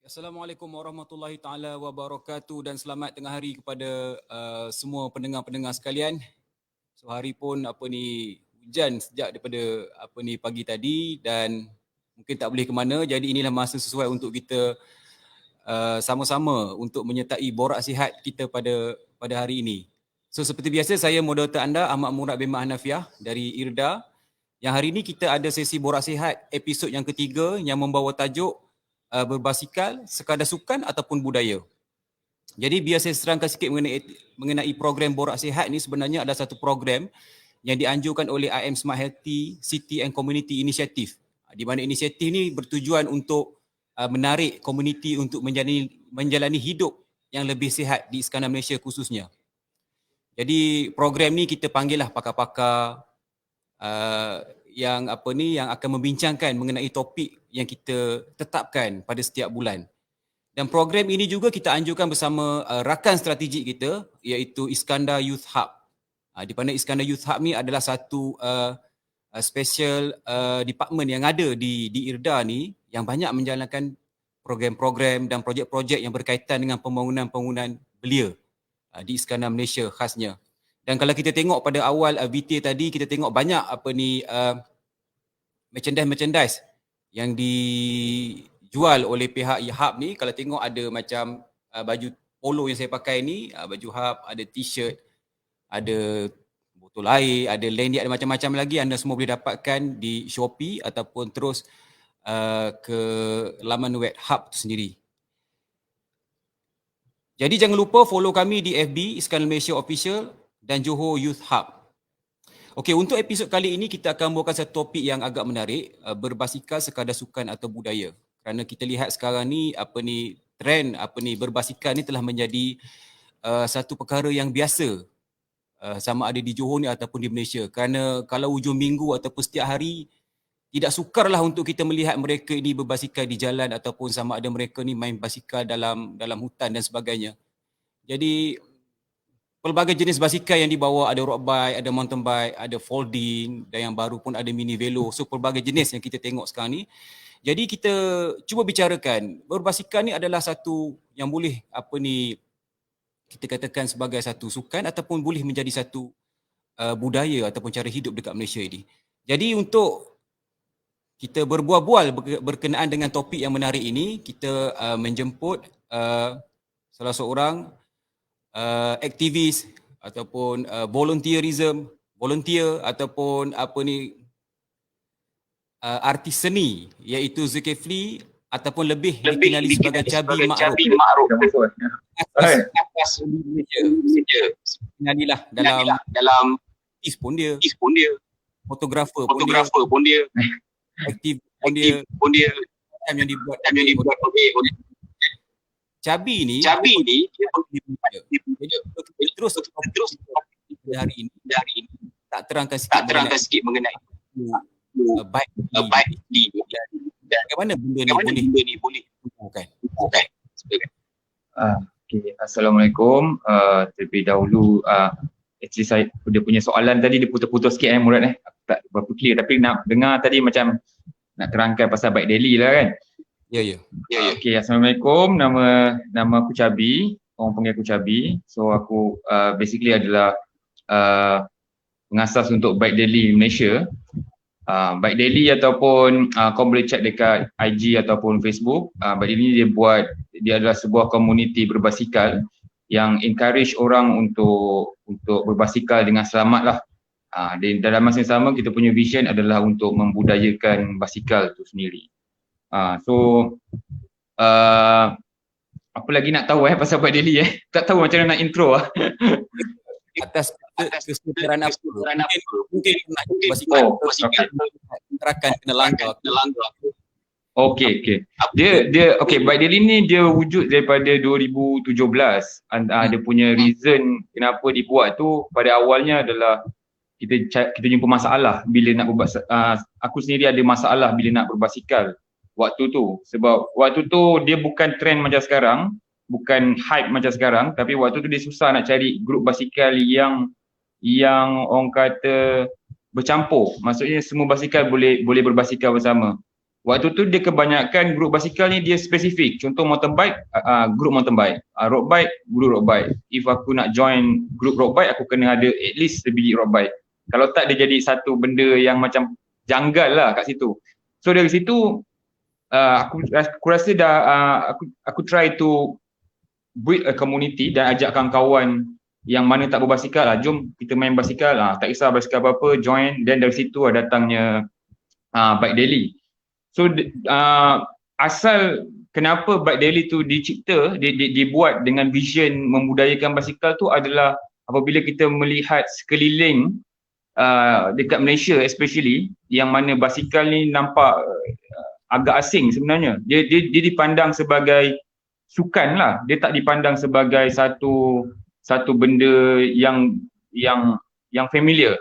Assalamualaikum warahmatullahi taala wabarakatuh dan selamat tengah hari kepada semua pendengar-pendengar sekalian. So hari pun hujan sejak daripada pagi tadi dan mungkin tak boleh ke mana, jadi inilah masa sesuai untuk kita sama-sama untuk menyertai borak sihat kita pada hari ini. So seperti biasa, saya moderator anda Ahmad Murad bin Hanafiah dari IRDA. Yang hari ini kita ada sesi borak sihat episod yang ketiga yang membawa tajuk berbasikal, sekadar sukan ataupun budaya. Jadi biar saya serangkan sikit mengenai program borak sihat ni, sebenarnya ada satu program yang dianjurkan oleh IM Smart Healthy City and Community Initiative, di mana inisiatif ni bertujuan untuk menarik komuniti untuk menjalani hidup yang lebih sihat di Iskandar Malaysia khususnya. Jadi program ni kita panggil lah pakar-pakar yang akan membincangkan mengenai topik yang kita tetapkan pada setiap bulan. Dan program ini juga kita anjurkan bersama rakan strategik kita, iaitu Iskandar Youth Hub. Di mana Iskandar Youth Hub ni adalah satu special department yang ada di IRDA ni, yang banyak menjalankan program-program dan projek-projek yang berkaitan dengan pembangunan belia di Iskandar Malaysia khasnya. Dan kalau kita tengok pada awal VT tadi, kita tengok banyak merchandise yang dijual oleh pihak hub ni. Kalau tengok ada macam baju polo yang saya pakai ni, baju hub, ada t-shirt, ada botol air, ada lanyard, ada macam-macam lagi. Anda semua boleh dapatkan di Shopee ataupun terus ke laman web hub tu sendiri. Jadi jangan lupa follow kami di FB Iskandar Malaysia Official dan Johor Youth Hub. Okey, untuk episod kali ini kita akan bawakan satu topik yang agak menarik, berbasikal sekadar sukan atau budaya. Kerana kita lihat sekarang ni trend berbasikal ni telah menjadi satu perkara yang biasa, sama ada di Johor ni ataupun di Malaysia. Kerana kalau hujung minggu ataupun setiap hari, tidak sukarlah untuk kita melihat mereka ini berbasikal di jalan ataupun sama ada mereka ni main basikal dalam hutan dan sebagainya. Jadi pelbagai jenis basikal yang dibawa, ada road bike, ada mountain bike, ada folding, dan yang baru pun ada mini velo. So pelbagai jenis yang kita tengok sekarang ni. Jadi kita cuba bicarakan, berbasikal ni adalah satu yang boleh kita katakan sebagai satu sukan ataupun boleh menjadi satu budaya ataupun cara hidup dekat Malaysia ini. Jadi untuk kita berbual-bual berkenaan dengan topik yang menarik ini, kita menjemput salah seorang aktivis ataupun volunteer ataupun artis seni, iaitu Zulkifli ataupun lebih dikenali sebagai Cabi Ma'ruf. Atas Malaysia. Kenalilah dalam artis pun dia, fotografer pun dia, aktif pun dia, yang dibuat Cabi ni terus hari ini tak terangkan sikit mengenai baik bagaimana benda ni boleh bukan. Okay. Assalamualaikum. Terlebih dahulu actually saya dia punya soalan tadi dia putus-putus sikit Murad aku tak berapa clear, tapi nak dengar tadi macam nak terangkan pasal Bike Daily lah kan. Ya. Okay, Assalamualaikum. Nama aku Cabi. Orang panggil aku Cabi. So aku basically adalah pengasas untuk Bike Daily Malaysia. Bike Daily ataupun kau boleh check dekat IG ataupun Facebook. Bike Daily dia adalah sebuah komuniti berbasikal yang encourage orang untuk berbasikal dengan selamat lah. Dalam masa yang sama kita punya vision adalah untuk membudayakan basikal tu sendiri. Apa lagi nak tahu pasal Bike Daily tak tahu macam mana nak intro atas kesedaran apa mungkin nak basikal gerakan kena langgar. Okey. Dia Bike Daily ni dia wujud daripada 2017. Dia punya reason kenapa dibuat tu pada awalnya adalah kita jumpa masalah bila nak aku sendiri ada masalah bila nak berbasikal waktu tu, sebab waktu tu dia bukan trend macam sekarang, bukan hype macam sekarang, tapi waktu tu dia susah nak cari grup basikal yang orang kata bercampur, maksudnya semua basikal boleh berbasikal bersama. Waktu tu dia kebanyakan grup basikal ni dia spesifik. Contoh motorbike, grup motorbike. Road bike, grup road bike. If aku nak join grup road bike, aku kena ada at least sebiji road bike. Kalau tak, dia jadi satu benda yang macam janggal lah kat situ. So dari situ, aku rasa dah aku try to build a community dan ajak kawan-kawan yang mana tak berbasikal lah, jom kita main basikal, tak kisah basikal apa-apa, join. Dan dari situ datangnya Bike Daily. So asal kenapa Bike Daily tu dicipta, dibuat dengan vision membudayakan basikal tu adalah apabila kita melihat sekeliling dekat Malaysia especially, yang mana basikal ni nampak agak asing sebenarnya. Dia dipandang sebagai sukan lah, dia tak dipandang sebagai satu benda yang familiar.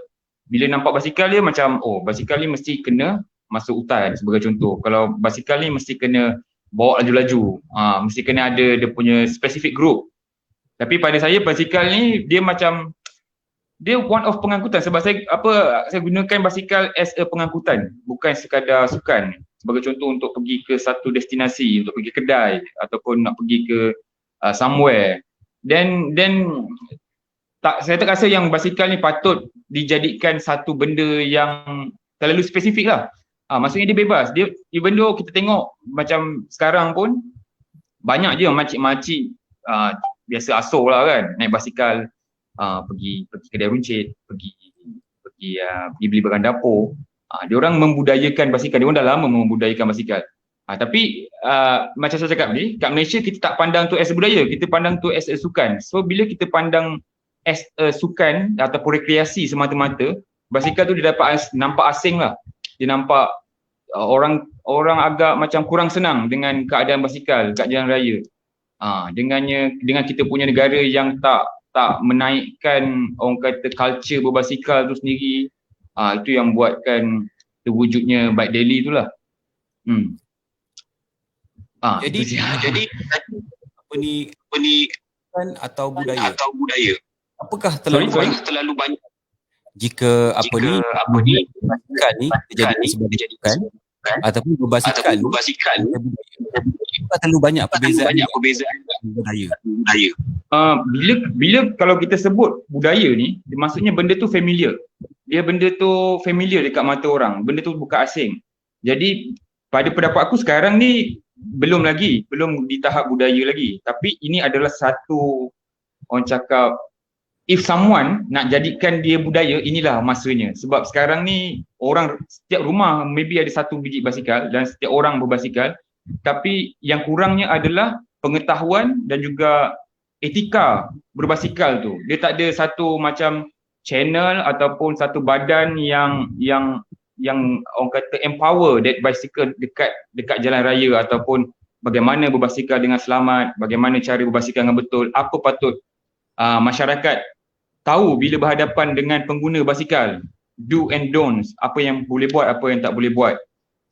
Bila nampak basikal dia macam, oh basikal ni mesti kena masuk hutan sebagai contoh. Kalau basikal ni mesti kena bawa laju-laju, mesti kena ada dia punya specific group. Tapi pada saya basikal ni dia macam, dia one of pengangkutan. Sebab saya gunakan basikal as a pengangkutan, bukan sekadar sukan. Sebagai contoh untuk pergi ke satu destinasi, untuk pergi kedai ataupun nak pergi ke somewhere. Dan saya tak rasa yang basikal ni patut dijadikan satu benda yang terlalu spesifik lah. Maksudnya dia bebas. Dia, even though kita tengok macam sekarang pun banyak je makcik-makcik biasa asal lah kan, naik basikal pergi kedai runcit, pergi beli barang dapur. Dia orang membudayakan basikal. Dia orang dah lama membudayakan basikal. Tapi macam saya cakap ni, kat Malaysia kita tak pandang tu as a budaya, kita pandang tu as a sukan. So bila kita pandang as a sukan ataupun rekreasi semata-mata, basikal tu dia dapat nampak asing lah. Dia nampak orang agak macam kurang senang dengan keadaan basikal kat jalan raya. Dengan kita punya negara yang tak menaikkan orang kata culture berbasikal tu sendiri, itu yang buatkan terwujudnya Bike Daily tu lah. Jadi apa ni kan atau budaya? Apakah terlalu banyak jika basikal ni dijadikan sebagai sukan ataupun berbasikal apakah terlalu banyak perbezaan budaya? Bila kalau kita sebut budaya ni, maksudnya benda tu familiar. Benda tu familiar dekat mata orang. Benda tu bukan asing. Jadi pada pendapat aku sekarang ni belum di tahap budaya lagi. Tapi ini adalah satu, orang cakap, if someone nak jadikan dia budaya, inilah masanya. Sebab sekarang ni orang, setiap rumah maybe ada satu biji basikal dan setiap orang berbasikal. Tapi yang kurangnya adalah pengetahuan dan juga etika berbasikal tu. Dia tak ada satu macam channel ataupun satu badan yang orang kata empower that bicycle dekat jalan raya, ataupun bagaimana berbasikal dengan selamat, bagaimana cara berbasikal dengan betul, apa patut masyarakat tahu bila berhadapan dengan pengguna basikal, do and don'ts, apa yang boleh buat, apa yang tak boleh buat.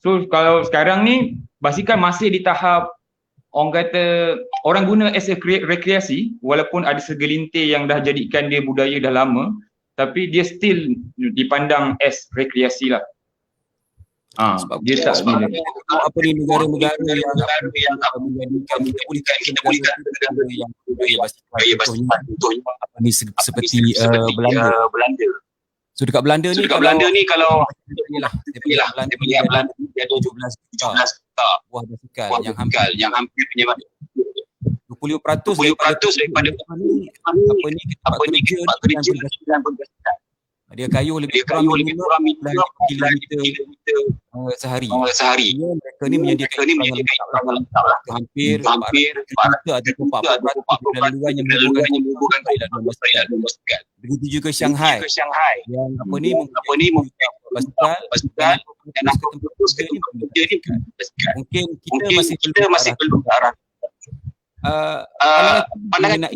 So kalau sekarang ni basikal masih di tahap orang kata orang guna as a rekreasi, walaupun ada segelintir yang dah jadikan dia budaya dah lama, tapi dia still dipandang as rekreasi lah. Dia tak apa ni negara-negara yang menjadikan kita boleh kata negara yang budaya basikal, contohnya apa ni seperti Belanda. So dekat Belanda ni kalau Belanda dia ada 17 juta buah basikal yang hampir punya 25% daripada apa ni tempat kerja dan berbasikal. Dia kayuh lebih kurang 5 kilometer sehari. Mereka ni menyediakan lengkap lah. Hampir 400 ataupun 40% laluan yang menghubungkan dalam basikal. Begitu juga Shanghai yang apa ni basikal dan kerja ni mungkin kita masih belum ke arah pandangan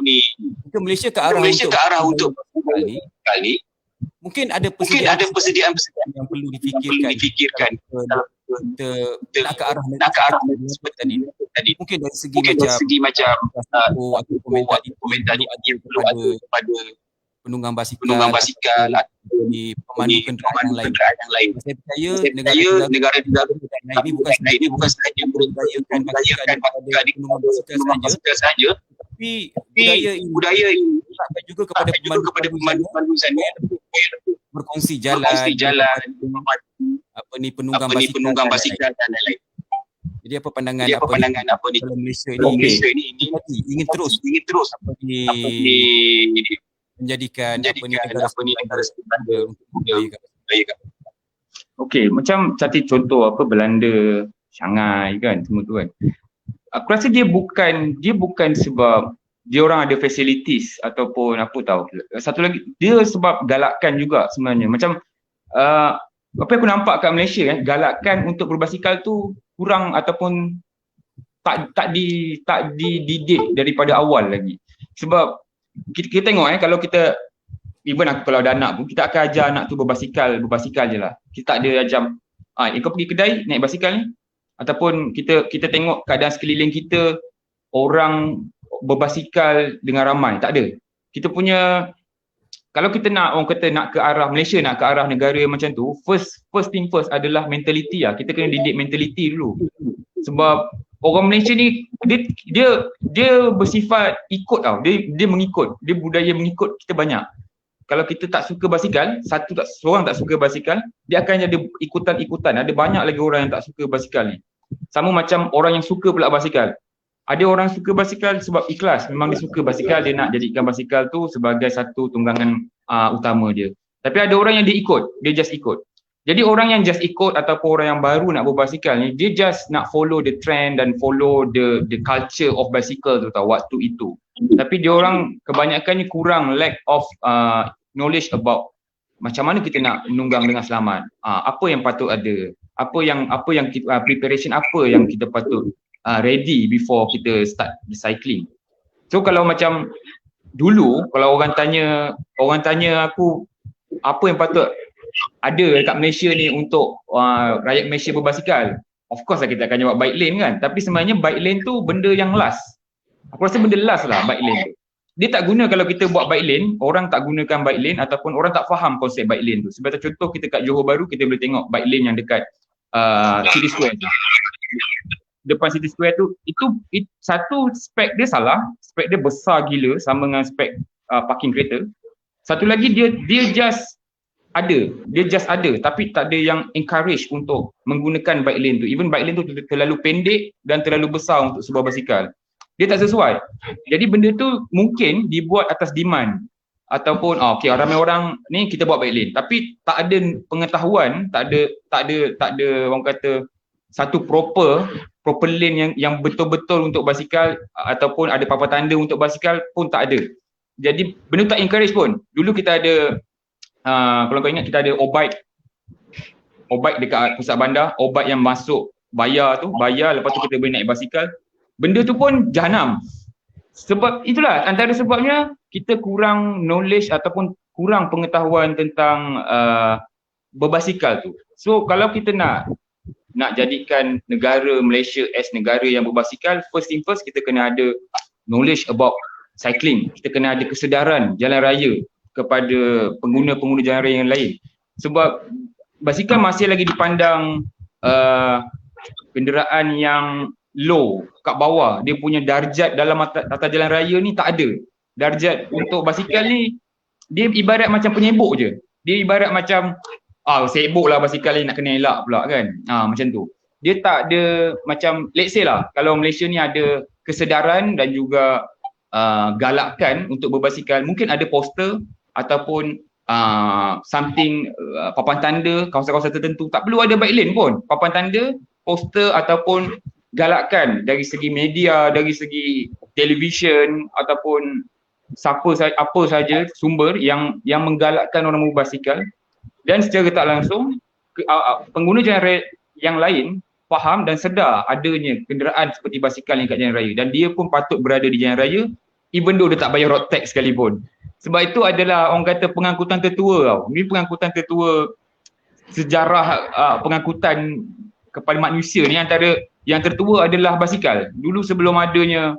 ni. Mungkin Malaysia ke arah untuk kali mungkin ada persediaan yang perlu difikirkan kita nak ke arah seperti tadi. Mungkin dari segi macam komentar yang perlu ada kepada penunggang basikal di pemandu kenderaan yang lain. Saya percaya negara-negara ini bukan sahaja membudayakan basikal di penunggang basikal sahaja, tapi budaya ini diletakkan juga kepada pemandu sana berkongsi jalan, penunggang basikal dan lain-lain. Jadi apa pandangan kalau Malaysia ini ingin terus menjadikan negara untuk membudayakan. Okey, macam cantik contoh Belanda, Shanghai kan, semua tu kan. Aku rasa dia bukan sebab dia orang ada facilities ataupun apa tahu. Satu lagi dia sebab galakkan juga sebenarnya. Macam apa yang aku nampak kat Malaysia kan, galakkan untuk berbasikal tu kurang ataupun tak dididik daripada awal lagi. Sebab kita tengok kalau kita even aku kalau ada anak pun kita akan ajar anak tu berbasikal je lah. Kita tak ada ajar kau pergi kedai naik basikal ni, ataupun kita tengok keadaan sekeliling kita orang berbasikal dengan ramai, tak ada. Kita punya kalau kita nak orang kata nak ke arah Malaysia, nak ke arah negara macam tu, first thing first adalah mentality lah. Kita kena didik mentality dulu. Sebab orang Malaysia ni dia bersifat ikut tau. Dia mengikut. Dia budaya mengikut kita banyak. Kalau kita tak suka basikal, seorang tak suka basikal, dia akan ada ikutan-ikutan. Ada banyak lagi orang yang tak suka basikal ni. Sama macam orang yang suka pula basikal. Ada orang suka basikal sebab ikhlas. Memang dia suka basikal, dia nak jadikan basikal tu sebagai satu tunggangan utama dia. Tapi ada orang yang dia just ikut. Jadi orang yang just ikut ataupun orang yang baru nak berbasikal ni, dia just nak follow the trend dan follow the culture of bicycle tu tau, waktu itu. Tapi dia orang kebanyakan ni kurang lack of knowledge about macam mana kita nak menunggang dengan selamat. Apa yang patut ada, apa yang preparation apa yang kita patut ready before kita start the cycling. So kalau macam dulu kalau orang tanya aku apa yang patut ada dekat Malaysia ni untuk rakyat Malaysia berbasikal, of course lah kita akan jawab bike lane kan. Tapi sebenarnya bike lane tu benda yang last. Aku rasa benda last lah bike lane tu. Dia tak guna kalau kita buat bike lane, orang tak gunakan bike lane ataupun orang tak faham konsep bike lane tu. Sebagai contoh kita kat Johor Bahru, kita boleh tengok bike lane yang dekat City Square tu. Depan City Square tu, satu spek dia salah, spek dia besar gila sama dengan spek parking kereta. Satu lagi dia just ada tapi tak ada yang encourage untuk menggunakan bike lane tu. Even bike lane tu terlalu pendek dan terlalu besar untuk sebuah basikal. Dia tak sesuai. Jadi benda tu mungkin dibuat atas demand ataupun ramai orang ni kita buat bike lane tapi tak ada pengetahuan, tak ada orang kata satu proper lane yang betul-betul untuk basikal ataupun ada papan tanda untuk basikal pun tak ada. Jadi benda tak encourage pun. Dulu kita ada kalau kau ingat kita ada Obike dekat pusat bandar, Obike yang masuk bayar lepas tu kita boleh naik basikal. Benda tu pun jahanam. Sebab itulah antara sebabnya kita kurang knowledge ataupun kurang pengetahuan tentang berbasikal tu. So kalau kita nak jadikan negara Malaysia as negara yang berbasikal, first thing first kita kena ada knowledge about cycling. Kita kena ada kesedaran jalan raya kepada pengguna-pengguna jalan raya yang lain. Sebab basikal masih lagi dipandang kenderaan yang low, kat bawah. Dia punya darjat dalam tata jalan raya ni tak ada. Darjat untuk basikal ni dia ibarat macam penyebok je. Dia ibarat macam sibuk lah basikal ni nak kena elak pula kan. Macam tu. Dia tak ada macam let's say lah kalau Malaysia ni ada kesedaran dan juga galakkan untuk berbasikal, mungkin ada poster ataupun something papan tanda kawasan-kawasan tertentu. Tak perlu ada bike lane pun. Papan tanda, poster ataupun galakkan dari segi media, dari segi televisyen ataupun apa saja sumber yang menggalakkan orang berbasikal, dan secara tak langsung pengguna jalan raya yang lain faham dan sedar adanya kenderaan seperti basikal yang kat jalan raya dan dia pun patut berada di jalan raya even though dia tak bayar road tax sekalipun. Sebab itu adalah orang kata pengangkutan tertua tau. Ini pengangkutan tertua sejarah pengangkutan kepada manusia ni, antara yang tertua adalah basikal. Dulu sebelum adanya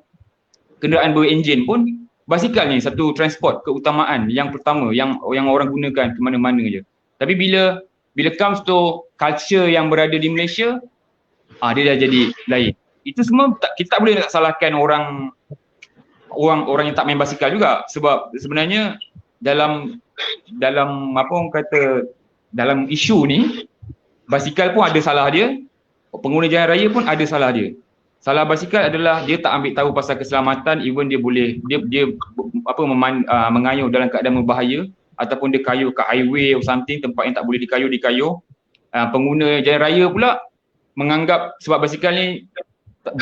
kenderaan berenjin pun basikal ni satu transport keutamaan yang pertama yang orang gunakan ke mana-mana je. Tapi bila comes to culture yang berada di Malaysia, dia dah jadi lain. Itu semua kita tak boleh nak salahkan orang yang tak main basikal juga, sebab sebenarnya dalam apa orang kata, dalam isu ni basikal pun ada salah dia, pengguna jalan raya pun ada salah dia. Salah basikal adalah dia tak ambil tahu pasal keselamatan, even dia boleh mengayuh dalam keadaan berbahaya, ataupun dia kayuh kat highway or something, tempat yang tak boleh dikayuh. Pengguna jalan raya pula menganggap sebab basikal ni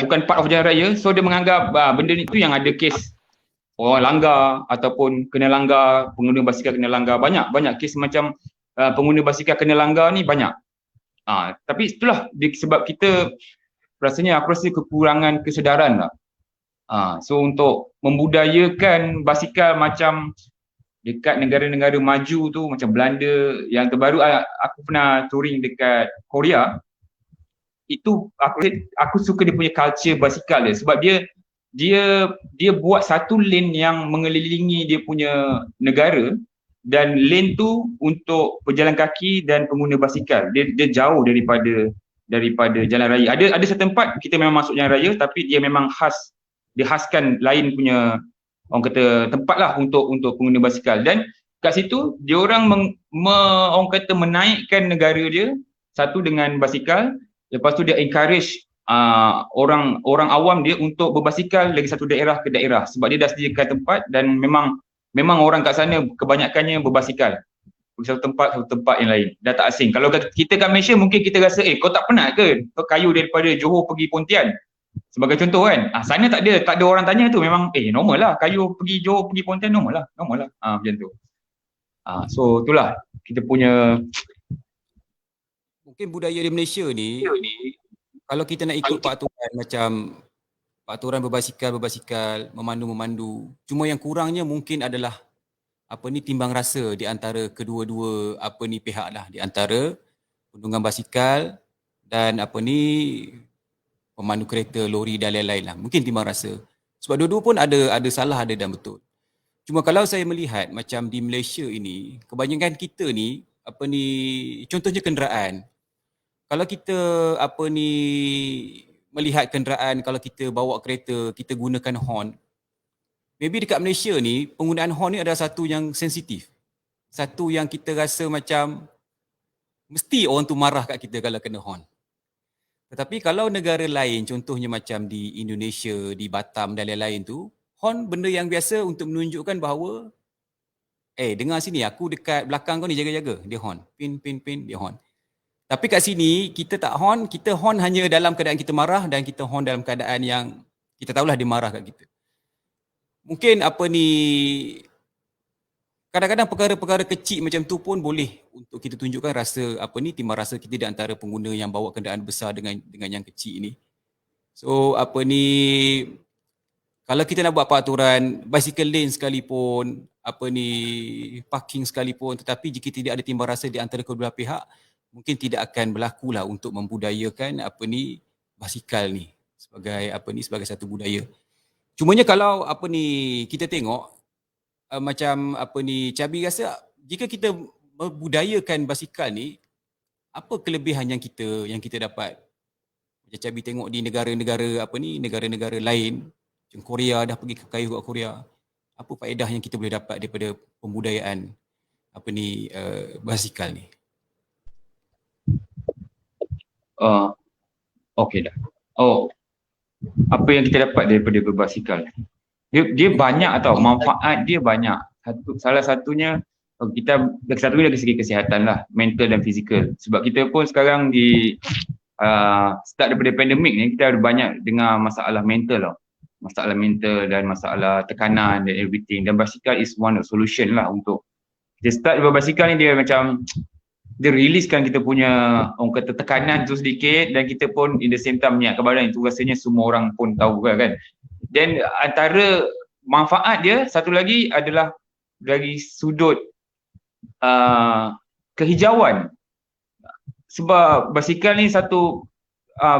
bukan part of jalan raya, so dia menganggap benda ni tu yang ada kes orang langgar ataupun kena langgar, pengguna basikal kena langgar. Banyak kes macam pengguna basikal kena langgar ni banyak. Tapi itulah sebab kita rasanya aku rasa kekurangan kesedaran lah. So untuk membudayakan basikal macam dekat negara-negara maju tu, macam Belanda, yang terbaru aku pernah touring dekat Korea. Itu aku suka dia punya culture basikal dia, sebab dia buat satu lane yang mengelilingi dia punya negara, dan lane tu untuk pejalan kaki dan pengguna basikal. Dia jauh daripada jalan raya. Ada satu tempat kita memang masuk jalan raya, tapi dia memang khaskan lain punya orang kata tempat lah untuk pengguna basikal. Dan kat situ dia orang orang kata menaikkan negara dia satu dengan basikal, lepas tu dia encourage orang awam dia untuk berbasikal dari satu daerah ke daerah, sebab dia dah sediakan tempat dan memang orang kat sana kebanyakannya berbasikal. Satu tempat yang lain, dah tak asing. Kalau kita kat Malaysia mungkin kita rasa kau tak penat ke kau kayuh daripada Johor pergi Pontian sebagai contoh kan. Sana tak ada orang tanya tu, memang normal lah kayuh pergi Johor pergi Pontian, normal lah macam tu. So itulah kita punya Mungkin budaya di Malaysia ni, kalau kita nak ikut peraturan macam peraturan berbasikal, memandu, cuma yang kurangnya mungkin adalah timbang rasa di antara kedua-dua pihak lah, di antara penunggang basikal dan pemandu kereta, lori dan lain-lain lah. Mungkin timbang rasa. Sebab dua-dua pun ada salah, ada dan betul. Cuma kalau saya melihat macam di Malaysia ini, kebanyakan kita ni contohnya kenderaan. Kalau kita melihat kenderaan, kalau kita bawa kereta, kita gunakan horn. Maybe dekat Malaysia ni, penggunaan horn ni adalah satu yang sensitif. Satu yang kita rasa macam mesti orang tu marah kat kita kalau kena horn. Tetapi kalau negara lain, contohnya macam di Indonesia, di Batam dan lain-lain tu, horn benda yang biasa untuk menunjukkan bahawa dengar sini, aku dekat belakang kau ni, jaga-jaga. Dia horn. Pin, dia horn. Tapi kat sini, kita tak horn, kita horn hanya dalam keadaan kita marah dan kita horn dalam keadaan yang kita tahulah dia marah kat kita. Mungkin kadang-kadang perkara-perkara kecil macam tu pun boleh untuk kita tunjukkan rasa timbang rasa kita di antara pengguna yang bawa kenderaan besar dengan yang kecil ni. So kalau kita nak buat peraturan bicycle lane sekalipun, parking sekalipun, tetapi jika tidak ada timbang rasa di antara kedua pihak, mungkin tidak akan berlakulah untuk membudayakan basikal ni sebagai satu budaya. Cumanya kalau kita tengok macam Cabi rasa jika kita membudayakan basikal ni, apa kelebihan yang kita dapat? Macam Cabi tengok di negara-negara lain, macam Korea dah pergi ke kayuh kat Korea. Apa faedah yang kita boleh dapat daripada pembudayaan basikal ni? Okey dah. Apa yang kita dapat daripada berbasikal? Dia banyak tau, manfaat dia banyak. Salah satunya dari segi kesihatan lah, mental dan fizikal. Sebab kita pun sekarang start daripada pandemik ni, kita ada banyak dengar masalah mental tau. Masalah mental dan masalah tekanan dan everything. Dan basikal is one of solution lah untuk kita start daripada basikal ni. Dia macam dia releasekan kita punya orang kata tekanan tu sedikit, dan kita pun in the same time menyiapkan badan. Itu rasanya semua orang pun tahu kan. Dan antara manfaat dia satu lagi adalah dari sudut kehijauan. Sebab basikal ni satu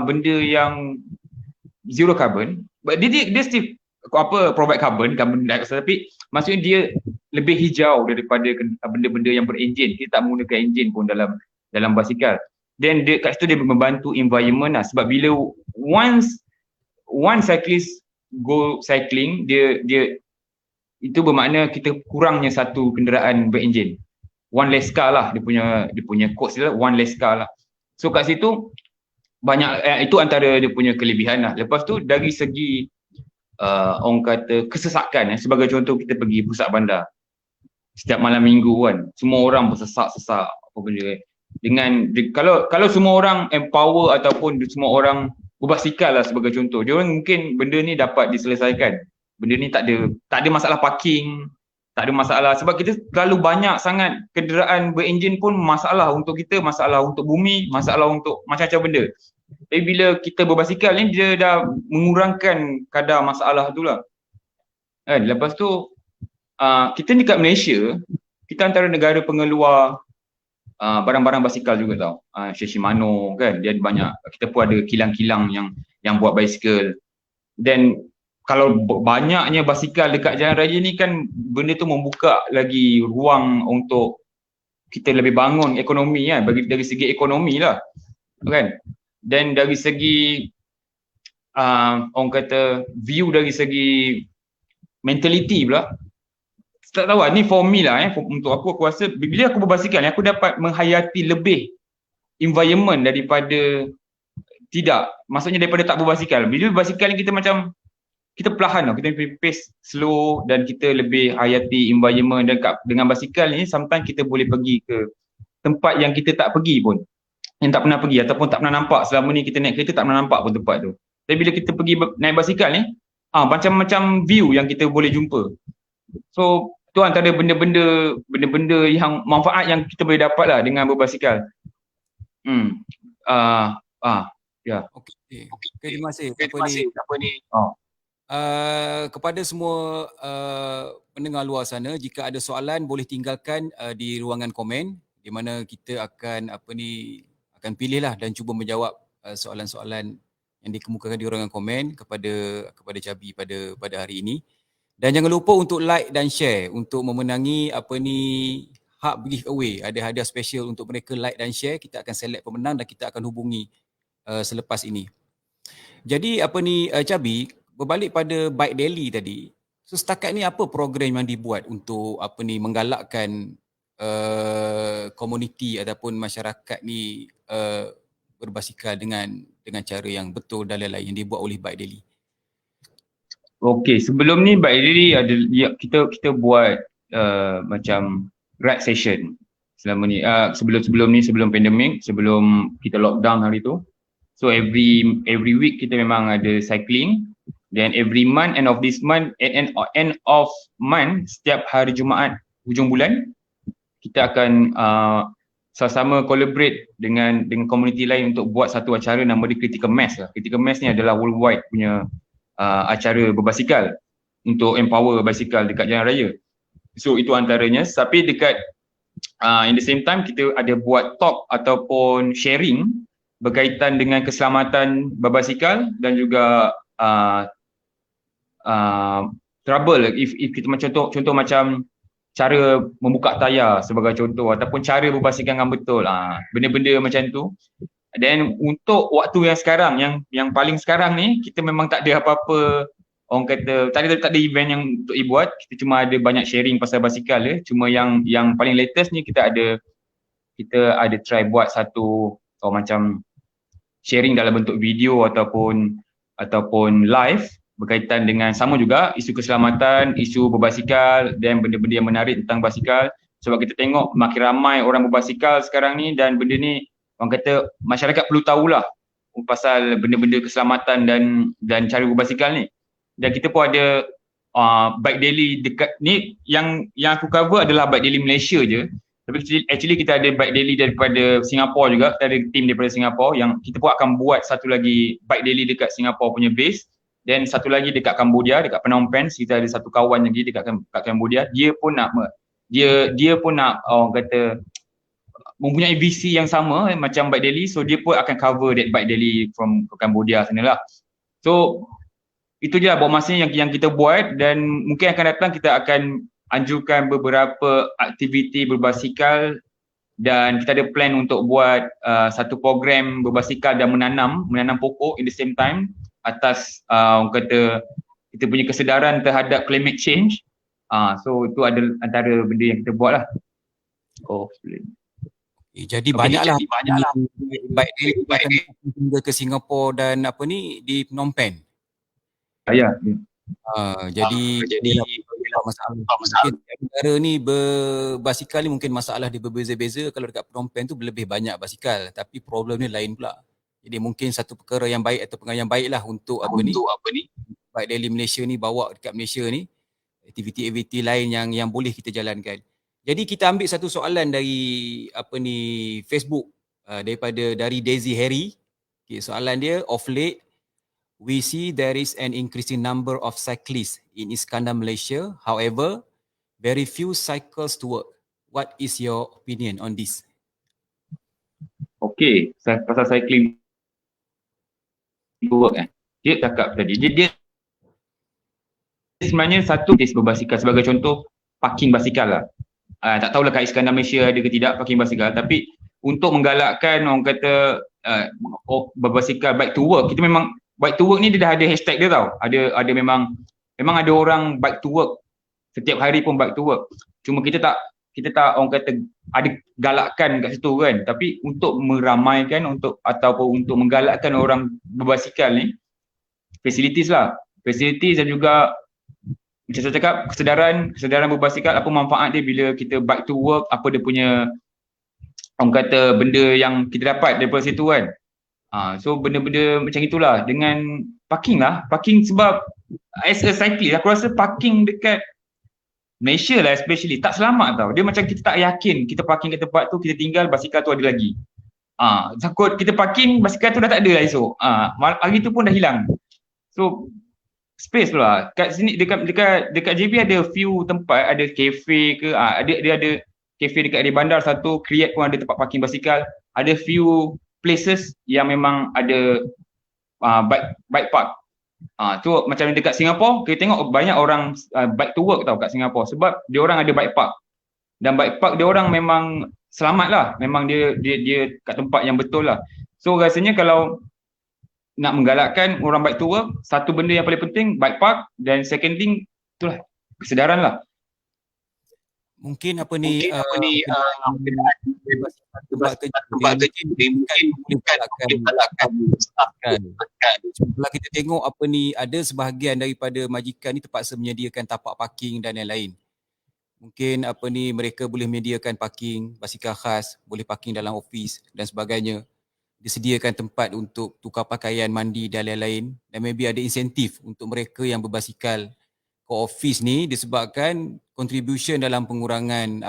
benda yang zero carbon, but dia still provide carbon dioxide, tapi maksudnya dia lebih hijau daripada benda-benda yang berenjin. Kita tak menggunakan enjin pun dalam basikal. Dan dia kat situ dia membantu environment lah, sebab bila once one cyclist go cycling, dia itu bermakna kita kurangnya satu kenderaan berenjin. One less car lah, dia punya quotes dia, one less car lah. So kat situ banyak, itu antara dia punya kelebihan lah. Lepas tu dari segi orang kata kesesakan, sebagai contoh kita pergi pusat bandar setiap malam minggu kan, semua orang bersesak-sesak apa benda. Kalau semua orang empower ataupun semua orang berbasikal lah sebagai contoh, dia orang mungkin benda ni dapat diselesaikan. Benda ni tak ada masalah parking, tak ada masalah, sebab kita terlalu banyak sangat kenderaan berenjin pun masalah untuk kita, masalah untuk bumi, masalah untuk macam-macam benda. Tapi bila kita berbasikal ni, dia dah mengurangkan kadar masalah tu lah. Lepas tu, kita ni kat Malaysia, kita antara negara pengeluar barang-barang basikal juga tau. Shimano kan, dia ada banyak, kita pun ada kilang-kilang yang buat basikal. Dan kalau banyaknya basikal dekat jalan raya ni kan, benda tu membuka lagi ruang untuk kita lebih bangun ekonomi kan, dari segi ekonomi lah kan. Dan dari segi orang kata view, dari segi mentality pula, tak tahu lah, ni for me lah untuk aku rasa bila aku berbasikal ni, aku dapat menghayati lebih environment daripada maksudnya daripada tak berbasikal. Bila berbasikal ni kita macam, kita perlahan lah, kita pace slow dan kita lebih hayati environment. Dan dengan basikal ni sometimes kita boleh pergi ke tempat yang kita tak pergi pun, yang tak pernah pergi ataupun tak pernah nampak. Selama ni kita naik kereta tak pernah nampak pun tempat tu. Tapi bila kita pergi naik basikal ni, macam-macam view yang kita boleh jumpa. So tu antara benda-benda yang manfaat yang kita boleh dapat lah dengan berbasikal. Ya. Okey, terima kasih. Apa ni? Kepada semua pendengar luar sana, jika ada soalan boleh tinggalkan di ruangan komen, di mana kita akan akan pilihlah dan cuba menjawab soalan-soalan yang dikemukakan di ruangan komen kepada Cabi pada hari ini. Dan jangan lupa untuk like dan share untuk memenangi hak giveaway. Ada hadiah special untuk mereka like dan share. Kita akan select pemenang dan kita akan hubungi selepas ini. Jadi Cabi, berbalik pada Bike Daily tadi, so setakat ni apa program yang dibuat untuk menggalakkan komuniti ataupun masyarakat ni berbasikal dengan cara yang betul dan lain-lain yang dibuat oleh Bike Daily? Okey, sebelum ni Bike Daily kita buat macam ride session selama ni, sebelum pandemik, sebelum kita lockdown hari tu. So every week kita memang ada cycling. Then every month, end of month, setiap hari Jumaat hujung bulan, kita akan sama-sama collaborate dengan komuniti lain untuk buat satu acara nama dia Critical Mass lah. Critical Mass ni adalah worldwide punya acara berbasikal untuk empower basikal dekat jalan raya. So itu antaranya. Tapi dekat in the same time kita ada buat talk ataupun sharing berkaitan dengan keselamatan berbasikal dan juga trouble, if kita contoh macam cara membuka tayar sebagai contoh, ataupun cara berbasikal dengan betul, benda-benda macam tu. Dan untuk waktu yang sekarang, yang paling sekarang ni, kita memang tak ada apa-apa, orang kata tak ada event yang untuk dibuat. Kita cuma ada banyak sharing pasal basikal je. Cuma yang paling latest ni kita ada try buat satu macam sharing dalam bentuk video ataupun live berkaitan dengan sama juga isu keselamatan, isu berbasikal dan benda-benda yang menarik tentang basikal. Sebab kita tengok makin ramai orang berbasikal sekarang ni, dan benda ni orang kata masyarakat perlu tahulah pasal benda-benda keselamatan dan cara berbasikal ni. Dan kita pun ada Bike Daily dekat ni, yang aku cover adalah Bike Daily Malaysia je. Tapi actually kita ada Bike Daily daripada Singapura juga. Kita ada team daripada Singapura yang kita pun akan buat satu lagi Bike Daily dekat Singapura punya base. Dan satu lagi dekat Cambodia, dekat Phnom Penh. Kita ada satu kawan lagi dekat Cambodia. Dia pun nak orang kata mempunyai visi yang sama macam Bike Daily. So dia pun akan cover that Bike Daily from Cambodia sana lah. So itu je lah buat masanya yang kita buat, dan mungkin akan datang kita akan anjurkan beberapa aktiviti berbasikal, dan kita ada plan untuk buat satu program berbasikal dan menanam pokok in the same time atas orang kata kita punya kesedaran terhadap climate change. So itu ada antara benda yang kita buat lah. Jadi banyaklah baik hingga ke Singapura dan apa ni di Phnom Penh. Ya. Jadi masalah. Mungkin negara ni berbasikal ni mungkin masalah dia berbeza-beza. Kalau dekat Phnom Penh tu lebih banyak basikal, tapi problem ni lain pula. Jadi mungkin satu perkara yang baik atau pengaruh yang baik lah untuk apa ni Bike Rally Malaysia ni bawa dekat Malaysia ni aktiviti-aktiviti lain yang boleh kita jalankan. Jadi kita ambil satu soalan dari apa ni Facebook dari Daisy Harry. Okay, soalan dia, of late we see there is an increasing number of cyclists in Iskandar, Malaysia. However, very few cycles to work. What is your opinion on this? Okay, pasal cycling to work dia cakap tadi, dia sebenarnya satu jenis berbasikal, sebagai contoh parking basikal lah. Tak tahulah kat Iskandar Malaysia ada ke tidak parking basikal, tapi untuk menggalakkan orang kata berbasikal bike to work, kita memang bike to work ni dia dah ada hashtag dia tau. Ada memang ada orang bike to work, setiap hari pun bike to work. Cuma kita tak orang kata ada galakkan kat situ kan. Tapi untuk meramaikan ataupun untuk menggalakkan orang berbasikal ni, facilities dan juga macam saya cakap, kesedaran berbasikal, apa manfaat dia bila kita bike to work, apa dia punya orang kata benda yang kita dapat daripada situ kan. So benda-benda macam itulah. Dengan parking sebab as a cyclist aku rasa parking dekat Malaysia lah especially tak selamat tau. Dia macam kita tak yakin kita parking kat tempat tu, kita tinggal basikal tu ada lagi. Takut kita parking basikal tu dah tak ada lah esok. Hari tu pun dah hilang. So space pula. Kat sini dekat JB ada few tempat, ada kafe ke, dia ada kafe dekat di bandar satu, Create pun ada tempat parking basikal. Ada few places yang memang ada bike park. Tu macam dekat Singapura, kita tengok banyak orang bike to work tau kat Singapura, sebab dia orang ada bike park. Dan bike park dia orang memang selamat lah. Memang dia kat tempat yang betul lah. So rasanya kalau nak menggalakkan orang bike to work, satu benda yang paling penting bike park, dan second thing itulah kesedaran lah. Mungkin apa ni tempat kerja mungkin galakkan. Kalau kita tengok apa ni, ada sebahagian daripada majikan ni terpaksa menyediakan tapak parking dan lain-lain. Mungkin apa ni mereka boleh menyediakan parking basikal khas, boleh parking dalam office dan sebagainya. Disediakan tempat untuk tukar pakaian, mandi dan lain-lain, dan maybe ada insentif untuk mereka yang berbasikal ke office ni disebabkan contribution dalam pengurangan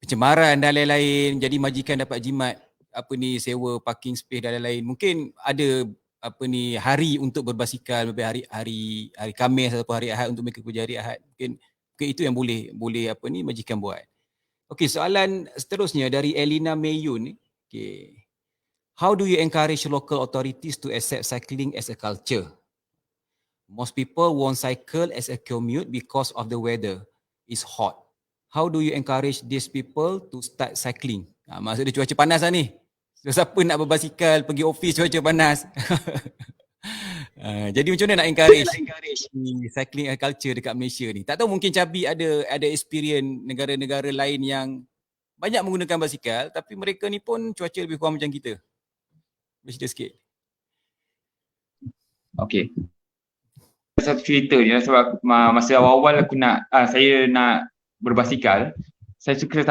pencemaran dan lain-lain. Jadi majikan dapat jimat sewa parking space dan lain-lain. Mungkin ada hari untuk berbasikal, maybe hari Khamis ataupun hari Ahad untuk mereka kerja hari Ahad. Mungkin itu yang boleh majikan buat. Okey, soalan seterusnya dari Elina Mayun. Okay. How do you encourage local authorities to accept cycling as a culture? Most people won't cycle as a commute because of the weather is hot. How do you encourage these people to start cycling? Maksud dia cuaca panas lah ni. So, siapa nak berbasikal pergi office cuaca panas? Jadi macam mana nak encourage cycling culture dekat Malaysia ni? Tak tahu, mungkin Cabi ada experience negara-negara lain yang banyak menggunakan basikal tapi mereka ni pun cuaca lebih kurang macam kita. Bercerita sikit. Okay. Satu cerita je, sebab masa awal-awal saya nak berbasikal, saya suka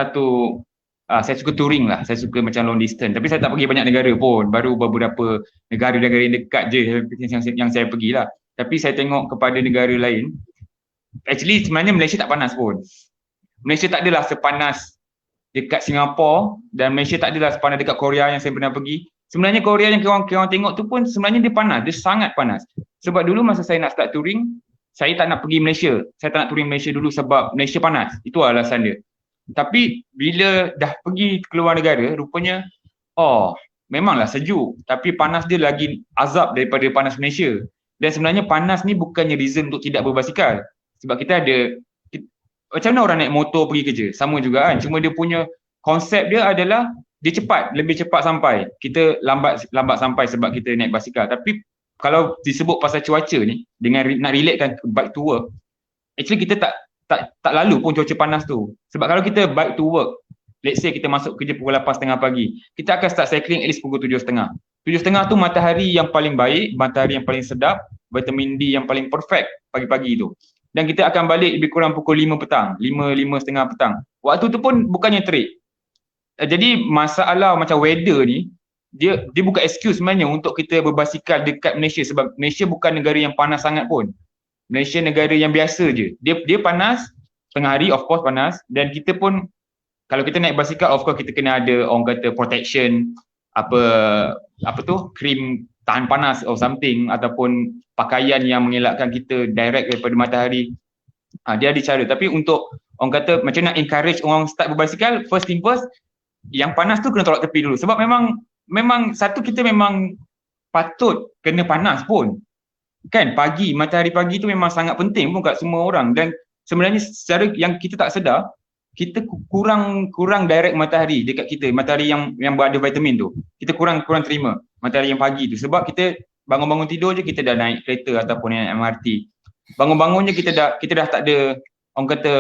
touring lah. Saya suka macam long distance. Tapi saya tak pergi banyak negara pun. Baru beberapa negara-negara yang dekat je yang saya pergi lah. Tapi saya tengok kepada negara lain. Actually sebenarnya Malaysia tak panas pun. Malaysia tak adalah sepanas dekat Singapura, dan Malaysia tak adalah sepanas dekat Korea yang saya pernah pergi. Sebenarnya Korea yang korang tengok tu pun sebenarnya dia panas. Dia sangat panas. Sebab dulu masa saya nak start touring, saya tak nak pergi Malaysia. Saya tak nak touring Malaysia dulu sebab Malaysia panas. Itu alasan dia. Tapi bila dah pergi keluar negara, rupanya memanglah sejuk, tapi panas dia lagi azab daripada panas Malaysia. Dan sebenarnya panas ni bukannya reason untuk tidak berbasikal. Sebab kita ada, macam mana orang naik motor pergi kerja? Sama juga kan. Cuma dia punya konsep dia adalah dia cepat, lebih cepat sampai. Kita lambat sampai sebab kita naik basikal. Tapi kalau disebut pasal cuaca ni, dengan nak relatekan bike to work, actually kita tak lalu pun cuaca panas tu. Sebab kalau kita bike to work, let's say kita masuk kerja pukul 8.30 pagi, kita akan start cycling at least pukul 7.30. 7.30 tu matahari yang paling baik, matahari yang paling sedap, vitamin D yang paling perfect pagi-pagi tu. Dan kita akan balik lebih kurang pukul 5 petang, 5.30 petang. Waktu tu pun bukannya terik. Jadi masalah macam weather ni, dia bukan excuse sebenarnya untuk kita berbasikal dekat Malaysia, sebab Malaysia bukan negara yang panas sangat pun. Malaysia negara yang biasa je. Dia panas, tengah hari of course panas, dan kita pun kalau kita naik basikal of course kita kena ada orang kata protection, apa tu, krim tahan panas or something, ataupun pakaian yang mengelakkan kita direct daripada matahari. Dia ada cara. Tapi untuk orang kata macam nak encourage orang start berbasikal, first thing first, yang panas tu kena tolak tepi dulu. Sebab memang satu, kita memang patut kena panas pun. Kan pagi, matahari pagi tu memang sangat penting pun kat semua orang. Dan sebenarnya secara yang kita tak sedar, kita kurang direct matahari dekat kita, matahari yang berada vitamin tu. Kita kurang terima matahari yang pagi tu. Sebab kita bangun-bangun tidur je kita dah naik kereta ataupun naik MRT. Bangun-bangun je kita dah tak ada, orang kata,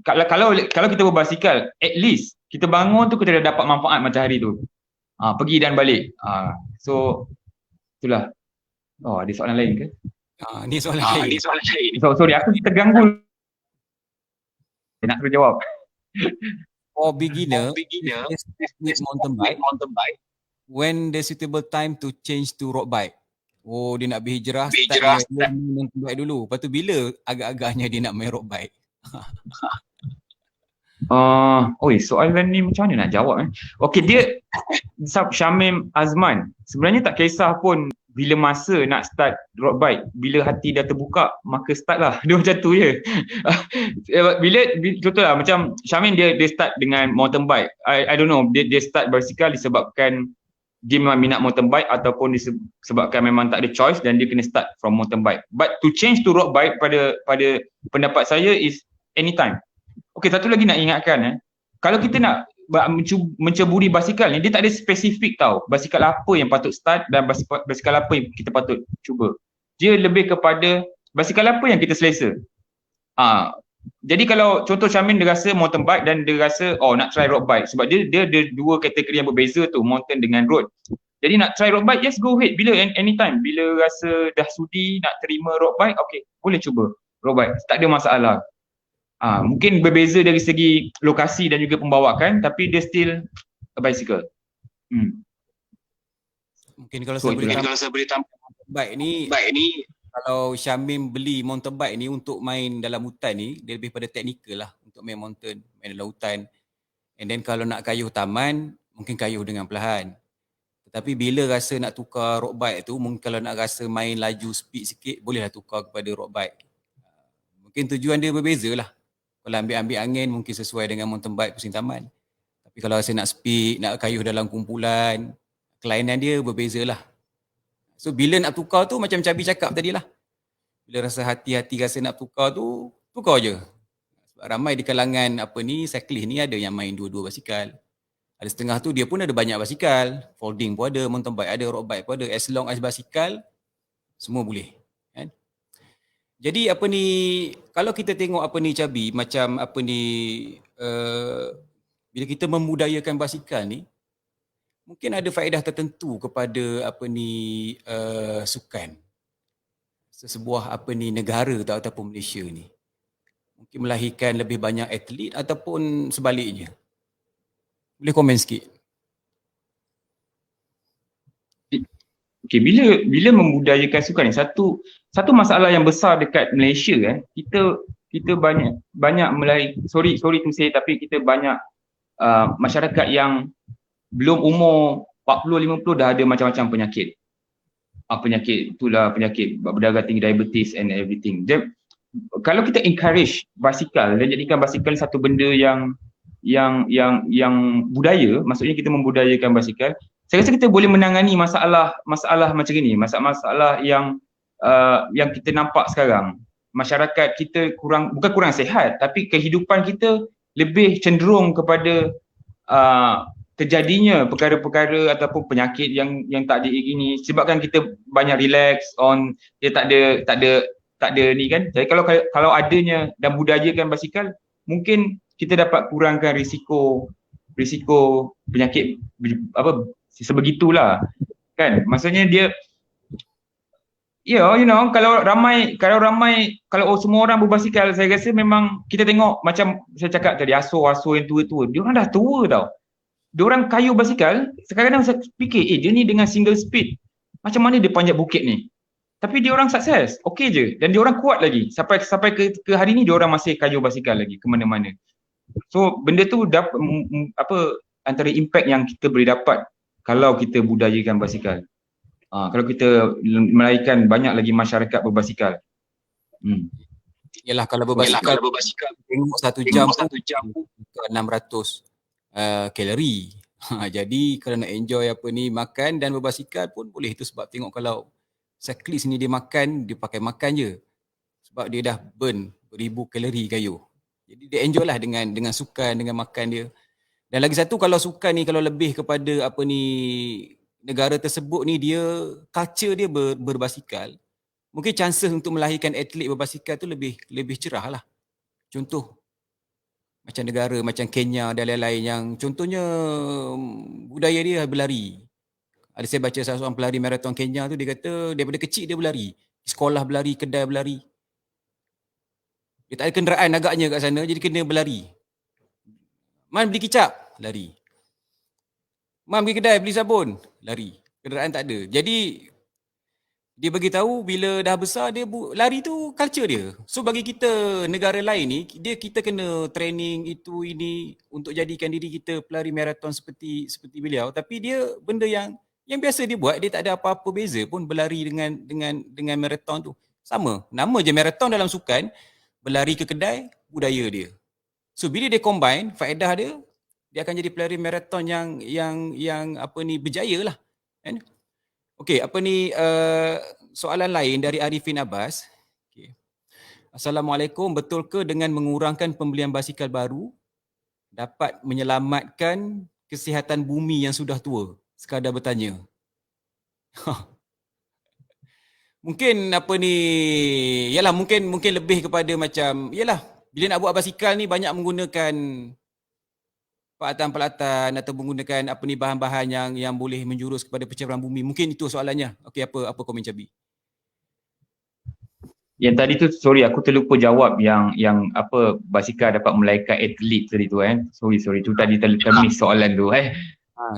kalau kita berbasikal, at least kita bangun tu kita dah dapat manfaat matahari tu. Pergi dan balik. So itulah. Oh, ada soalan lain ke? Ni soalan lain. Sorry, aku terganggu. Nak terus jawab. For beginner, with mountain bike, when the suitable time to change to road bike? Oh, dia nak berhijrah, start mountain bike dulu. Lepas tu bila agak-agaknya dia nak main road bike? Soalan ni macam mana nak jawab? Okay, dia Syamim Azman, sebenarnya tak kisah pun bila masa nak start road bike, bila hati dah terbuka maka start lah. Dia macam tu je. bila contohlah macam Syamim dia start dengan mountain bike. I don't know, dia start basikal disebabkan dia memang minat mountain bike ataupun disebabkan memang tak ada choice dan dia kena start from mountain bike. But to change to road bike pada pendapat saya is anytime. Okay, satu lagi nak ingatkan, kalau kita nak menceburi basikal ni, dia tak ada spesifik tau basikal apa yang patut start dan basikal apa yang kita patut cuba. Dia lebih kepada basikal apa yang kita selesa. Jadi kalau contoh Syamim dia rasa mountain bike dan dia rasa nak try road bike, sebab dia dua kategori yang berbeza tu, mountain dengan road. Jadi nak try road bike, yes, go ahead, bila anytime, bila rasa dah sudi nak terima road bike, okay, boleh cuba road bike, tak ada masalah. Mungkin berbeza dari segi lokasi dan juga pembawakan, tapi dia still a bicycle. Mungkin kalau saya boleh tambah bike ni, kalau Syamim beli mountain bike ni untuk main dalam hutan ni, dia lebih pada teknikal lah untuk main mountain, main dalam hutan. And then kalau nak kayuh taman, mungkin kayuh dengan perlahan. Tetapi bila rasa nak tukar road bike tu, mungkin kalau nak rasa main laju speed sikit, bolehlah tukar kepada road bike. Mungkin tujuan dia berbeza lah. Kalau ambil angin mungkin sesuai dengan mountain bike pusing taman. Tapi kalau rasa nak speed, nak kayuh dalam kumpulan, kelainan dia berbeza lah. So bila nak tukar tu macam Cabi cakap tadi lah. Bila rasa hati-hati rasa nak tukar tu, tukar je. Sebab ramai di kalangan cyclist ni ada yang main dua-dua basikal. Ada setengah tu dia pun ada banyak basikal. Folding pun ada, mountain bike ada, road bike pun ada. As long as basikal, semua boleh. Jadi kalau kita tengok Cabi, macam bila kita membudayakan basikal ni, mungkin ada faedah tertentu kepada sukan. Sebuah negara ataupun Malaysia ni. Mungkin melahirkan lebih banyak atlet ataupun sebaliknya. Boleh komen sikit? Okay, bila membudayakan sukan ni, satu masalah yang besar dekat Malaysia kita banyak sorry to say, tapi kita banyak masyarakat yang belum umur 40-50 dah ada macam-macam penyakit. Penyakit itulah penyakit berdarah tinggi, diabetes and everything. Jadi, kalau kita encourage basikal dan jadikan basikal satu benda yang budaya, maksudnya kita membudayakan basikal, Saya rasa kita boleh menangani masalah macam ini, masalah yang kita nampak sekarang. Masyarakat kita bukan kurang sihat, tapi kehidupan kita lebih cenderung kepada terjadinya perkara-perkara ataupun penyakit yang tak ada ini sebabkan kita banyak relax on, dia tak ada ni kan. Jadi kalau adanya dan budayakan basikal, mungkin kita dapat kurangkan risiko penyakit sebegitulah kan. Maksudnya dia kalau semua orang berbasikal, saya rasa memang kita tengok macam saya cakap tadi, asuh-asuh yang tua-tua, dia orang dah tua tau. Dia orang kayu basikal, sekarang saya fikir, dia ni dengan single speed, macam mana dia panjat bukit ni? Tapi dia orang sukses, okey je, dan dia orang kuat lagi. Sampai ke hari ni dia orang masih kayu basikal lagi ke mana-mana. So benda tu antara impact yang kita boleh dapat kalau kita budayakan basikal. Kalau kita melahirkan banyak lagi masyarakat berbasikal. Yalah, kalau berbasikal tengok 1 jam 600 kalori. Jadi kalau nak enjoy makan dan berbasikal pun boleh. Itu sebab tengok kalau cyclist ni dia pakai makan je. Sebab dia dah burn beribu kalori kayu. Jadi dia enjoy lah dengan sukan, dengan makan dia. Dan lagi satu, kalau sukan ni kalau lebih kepada negara tersebut ni, dia culture dia berbasikal, mungkin chances untuk melahirkan atlet berbasikal tu lebih cerah lah. Contoh macam negara macam Kenya dan lain-lain yang contohnya budaya dia berlari. Ada saya baca salah seorang pelari maraton Kenya tu, dia kata daripada kecil dia berlari. Sekolah berlari, kedai berlari. Dia tak ada kenderaan agaknya kat sana, jadi kena berlari. Man beli kicap, lari. Man pergi kedai beli sabun, lari. Kenderaan tak ada. Jadi dia bagi tahu bila dah besar dia lari tu culture dia. So bagi kita negara lain ni, kita kena training itu ini untuk jadikan diri kita pelari maraton seperti beliau, tapi dia benda yang biasa dia buat, dia tak ada apa-apa beza pun berlari dengan maraton tu. Sama, nama je maraton dalam sukan, berlari ke kedai, budaya dia. So bila dia combine faedah dia akan jadi pelari maraton yang berjaya lah. Kan? Okey, soalan lain dari Arifin Abbas. Okay. Assalamualaikum, betul ke dengan mengurangkan pembelian basikal baru dapat menyelamatkan kesihatan bumi yang sudah tua? Sekadar bertanya. Mungkin yalah mungkin lebih kepada macam, yalah, bila nak buat basikal ni banyak menggunakan peralatan-peralatan atau menggunakan bahan-bahan yang boleh menjurus kepada pencemaran bumi. Mungkin itu soalannya. Okey, apa komen Cabi? Yang tadi tu, sorry aku terlupa jawab yang basikal dapat melahirkan atlet tadi tu Sorry tu tadi termiss soalan tu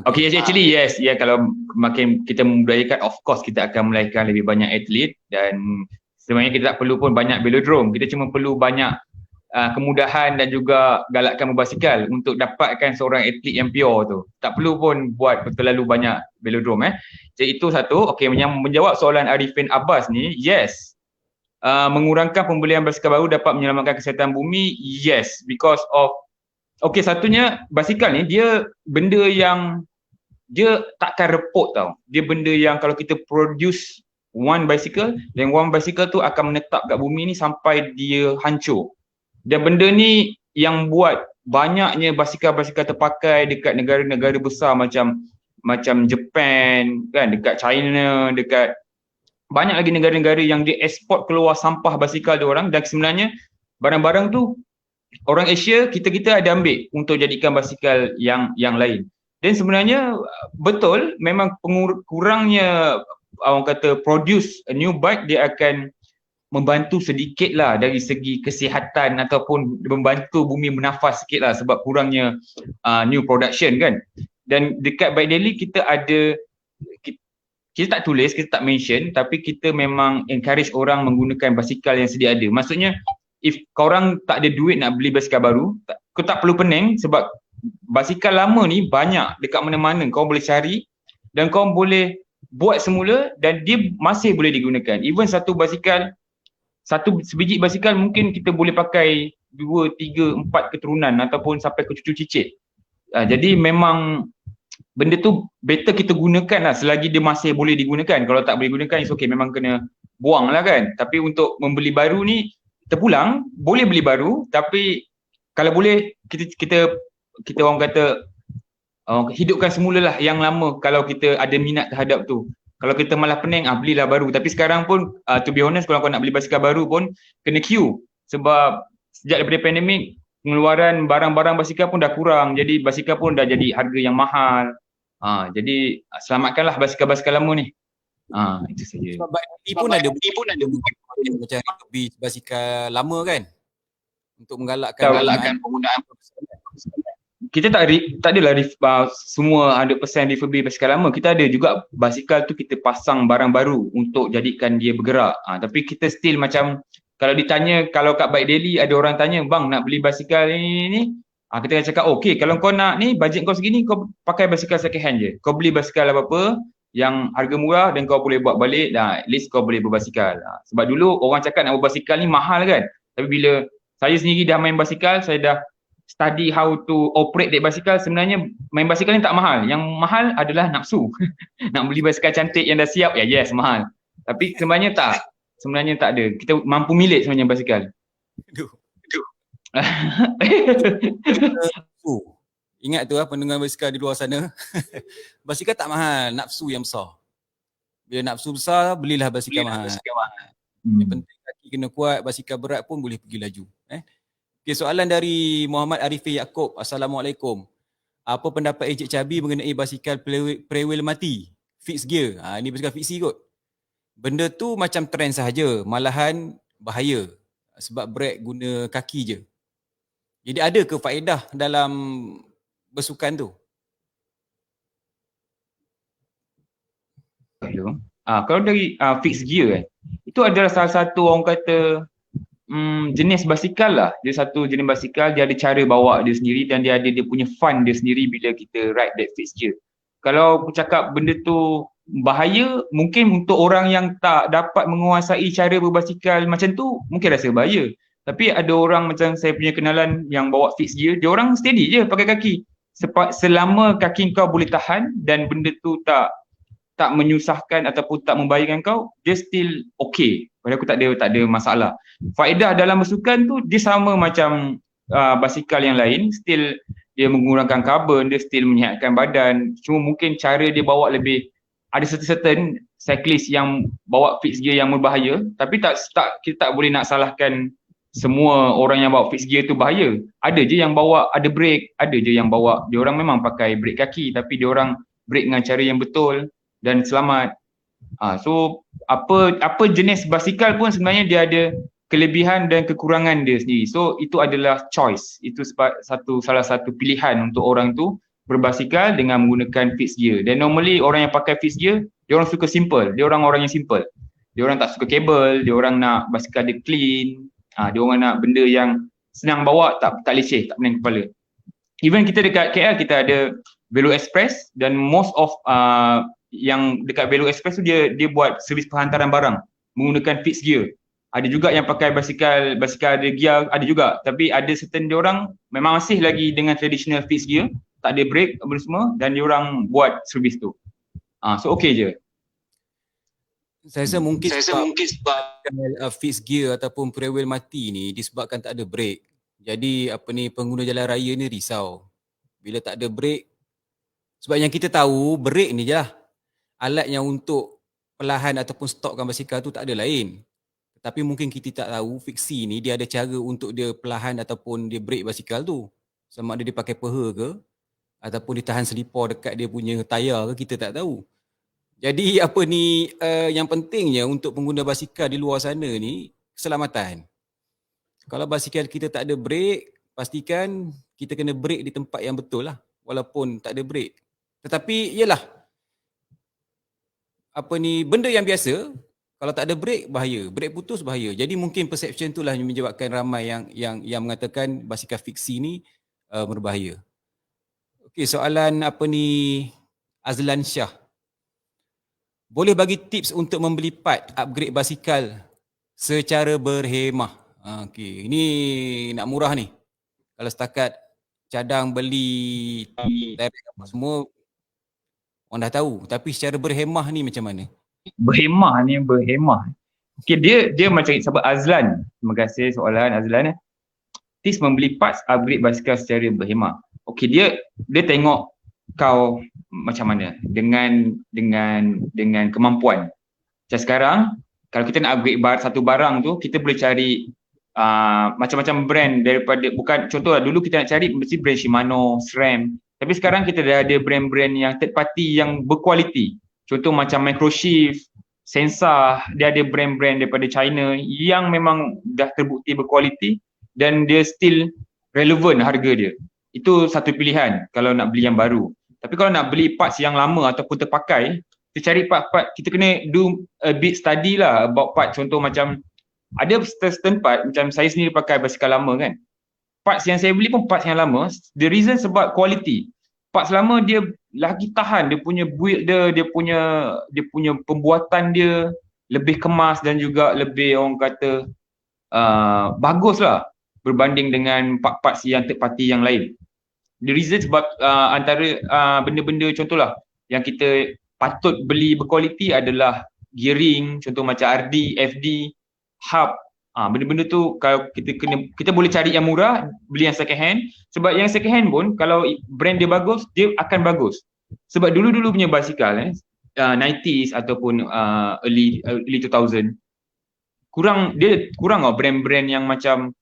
Okay, actually yes, kalau makin kita membudayakan, of course kita akan melahirkan lebih banyak atlet, dan sebenarnya kita tak perlu pun banyak velodrome. Kita cuma perlu banyak kemudahan dan juga galakkan berbasikal untuk dapatkan seorang atlet yang pure tu. Tak perlu pun buat terlalu banyak velodrome Jadi itu satu. Okey, yang menjawab soalan Arifin Abbas ni, yes. Mengurangkan pembelian basikal baru dapat menyelamatkan kesihatan bumi, yes, because of satunya basikal ni dia benda yang dia takkan repot tau. Dia benda yang kalau kita produce one bicycle, dan one bicycle tu akan menetap kat bumi ni sampai dia hancur. Dan benda ni yang buat banyaknya basikal-basikal terpakai dekat negara-negara besar macam Japan kan, dekat China, dekat banyak lagi negara-negara yang dia ekspor keluar sampah basikal dia orang, dan sebenarnya barang-barang tu orang Asia kita ada ambil untuk jadikan basikal yang lain. Dan sebenarnya betul, memang kurangnya orang kata produce a new bike, dia akan membantu sedikit lah dari segi kesihatan ataupun membantu bumi bernafas sikit lah sebab kurangnya new production kan. Dan dekat Bike Daily kita ada, kita tak tulis, kita tak mention, tapi kita memang encourage orang menggunakan basikal yang sedia ada. Maksudnya if korang tak ada duit nak beli basikal baru, kau tak perlu pening sebab basikal lama ni banyak dekat mana-mana, kau boleh cari dan kau boleh buat semula dan dia masih boleh digunakan. Even sebiji basikal mungkin kita boleh pakai 2, 3, 4 keturunan ataupun sampai ke cucu cicit. Jadi memang benda tu better kita gunakan lah selagi dia masih boleh digunakan. Kalau tak boleh gunakan, it's okay, memang kena buang lah kan. Tapi untuk membeli baru ni, terpulang, boleh beli baru, tapi kalau boleh kita orang kata hidupkan semula lah yang lama kalau kita ada minat terhadap tu. Kalau kita malah pening, belilah baru. Tapi sekarang pun, to be honest, kalau kau nak beli basikal baru pun, kena queue. Sebab sejak daripada pandemik, pengeluaran barang-barang basikal pun dah kurang. Jadi basikal pun dah jadi harga yang mahal. Jadi selamatkanlah basikal-basikal lama ni. Itu saja. Sebab Bike Daily pun ada macam lebih basikal lama kan, untuk menggalakkan penggunaan kita tak adalah semua 100% refurbish basikal lama. Kita ada juga basikal tu kita pasang barang baru untuk jadikan dia bergerak. Tapi kita still macam, kalau ditanya, kalau kat Bike Daily ada orang tanya, bang nak beli basikal ni, kita akan cakap, okay, kalau kau nak ni, bajet kau segini, kau pakai basikal second hand je. Kau beli basikal apa-apa yang harga murah dan kau boleh buat balik, at least kau boleh berbasikal. Sebab dulu orang cakap nak berbasikal ni mahal kan. Tapi bila saya sendiri dah main basikal, saya dah study how to operate that basikal, sebenarnya main basikal ni tak mahal. Yang mahal adalah nafsu. Nak beli basikal cantik yang dah siap, yes, mahal. Tapi sebenarnya tak. Sebenarnya tak ada. Kita mampu milik sebenarnya basikal. Ingat tu pendengar basikal di luar sana. Basikal tak mahal, nafsu yang besar. Bila nafsu besar, belilah basikal mahal. Yang penting kaki kena kuat, basikal berat pun boleh pergi laju. Okay, soalan dari Muhammad Arifin Yaakob. Assalamualaikum. Apa pendapat Encik Cabi mengenai basikal pre-wheel mati? Fixed gear. Ini basikal fixie kot. Benda tu macam trend sahaja. Malahan bahaya. Sebab brake guna kaki je. Jadi ada ke faedah dalam bersukan tu? Kalau dari fixed gear itu adalah salah satu orang kata jenis basikal lah. Dia satu jenis basikal, dia ada cara bawa dia sendiri dan dia ada dia punya fun dia sendiri bila kita ride that fixed gear. Kalau aku cakap benda tu bahaya, mungkin untuk orang yang tak dapat menguasai cara berbasikal macam tu, mungkin rasa bahaya. Tapi ada orang macam saya punya kenalan yang bawa fixed gear, dia orang steady je pakai kaki. Selama kaki kau boleh tahan dan benda tu tak menyusahkan ataupun tak membahayakan kau, dia still okay. Pada aku tak ada masalah. Faedah dalam bersukan tu dia sama macam basikal yang lain, still dia mengurangkan karbon, dia still menyihatkan badan. Cuma mungkin cara dia bawa lebih, ada certain cyclist yang bawa fixed gear yang berbahaya, tapi kita tak boleh nak salahkan semua orang yang bawa fixed gear tu bahaya. Ada je yang bawa ada brake, ada je yang bawa dia orang memang pakai brake kaki tapi dia orang brake dengan cara yang betul dan selamat. So apa jenis basikal pun sebenarnya dia ada kelebihan dan kekurangan dia sendiri. So itu adalah choice. Itu salah satu pilihan untuk orang tu berbasikal dengan menggunakan fixed gear. Dan normally orang yang pakai fixed gear, dia orang suka simple. Dia orang yang simple. Dia orang tak suka kabel, dia orang nak basikal dia clean. Dia orang nak benda yang senang bawa, tak leceh, tak pening kepala. Even kita dekat KL kita ada Velo Express dan most of yang dekat Velo Express tu dia buat servis penghantaran barang menggunakan fixed gear. Ada juga yang pakai basikal ada gear, ada juga. Tapi ada certain dia orang memang masih lagi dengan traditional fixed gear, tak ada brake apa semua dan dia orang buat servis tu. So okay je. Saya rasa mungkin sebab fixed gear ataupun pre-wheel mati ni disebabkan tak ada brake. Jadi pengguna jalan raya ni risau. Bila tak ada brake, sebab yang kita tahu brake ni je lah. Alat yang untuk perlahan ataupun stopkan basikal tu tak ada lain. Tapi mungkin kita tak tahu fixie ni dia ada cara untuk dia perlahan ataupun dia brake basikal tu. Sama ada dia pakai peha ke ataupun dia tahan selipar dekat dia punya tayar ke, kita tak tahu. Jadi yang pentingnya untuk pengguna basikal di luar sana ni keselamatan. Kalau basikal kita tak ada brake, pastikan kita kena brake di tempat yang betul lah walaupun tak ada brake. Tetapi ialah benda yang biasa, kalau tak ada brake bahaya, brake putus bahaya. Jadi mungkin perception itulah yang menyebabkan ramai yang mengatakan basikal fixie ni berbahaya. Okey, soalan Azlan Shah. Boleh bagi tips untuk membeli part upgrade basikal secara berhemah? Okey, ini nak murah ni. Kalau setakat cadang beli direct apa semua, Orang dah tahu. Tapi secara berhemah ni macam mana? Berhemah. Okay, dia macam sahabat Azlan. Terima kasih soalan Azlan. Tis membeli parts upgrade basikal secara berhemah. Okay, dia tengok kau macam mana dengan kemampuan. Macam sekarang, kalau kita nak upgrade satu barang tu, kita boleh cari macam-macam brand daripada, bukan contoh lah, dulu kita nak cari mesti brand Shimano, SRAM. Tapi sekarang kita dah ada brand-brand yang third party yang berkualiti. Contoh macam Microshift, Sensa, dia ada brand-brand daripada China yang memang dah terbukti berkualiti dan dia still relevan harga dia. Itu satu pilihan kalau nak beli yang baru. Tapi kalau nak beli parts yang lama ataupun terpakai, kita cari part-part, kita kena do a bit study lah about part. Contoh macam ada certain part, macam saya sendiri pakai basikal lama kan. Parts yang saya beli pun parts yang lama. The reason sebab quality. Parts lama dia lagi tahan, dia punya build dia punya pembuatan dia lebih kemas dan juga lebih orang kata bagus lah berbanding dengan parts yang third party yang lain. The reason sebab antara benda-benda contohlah yang kita patut beli berkualiti adalah gearing, contoh macam RD, FD, hub. Benda-benda tu kalau kita boleh cari yang murah, beli yang second hand. Sebab yang second hand pun kalau brand dia bagus, dia akan bagus. Sebab dulu-dulu punya basikal 90s ataupun early 2000 kurang lah brand-brand yang macam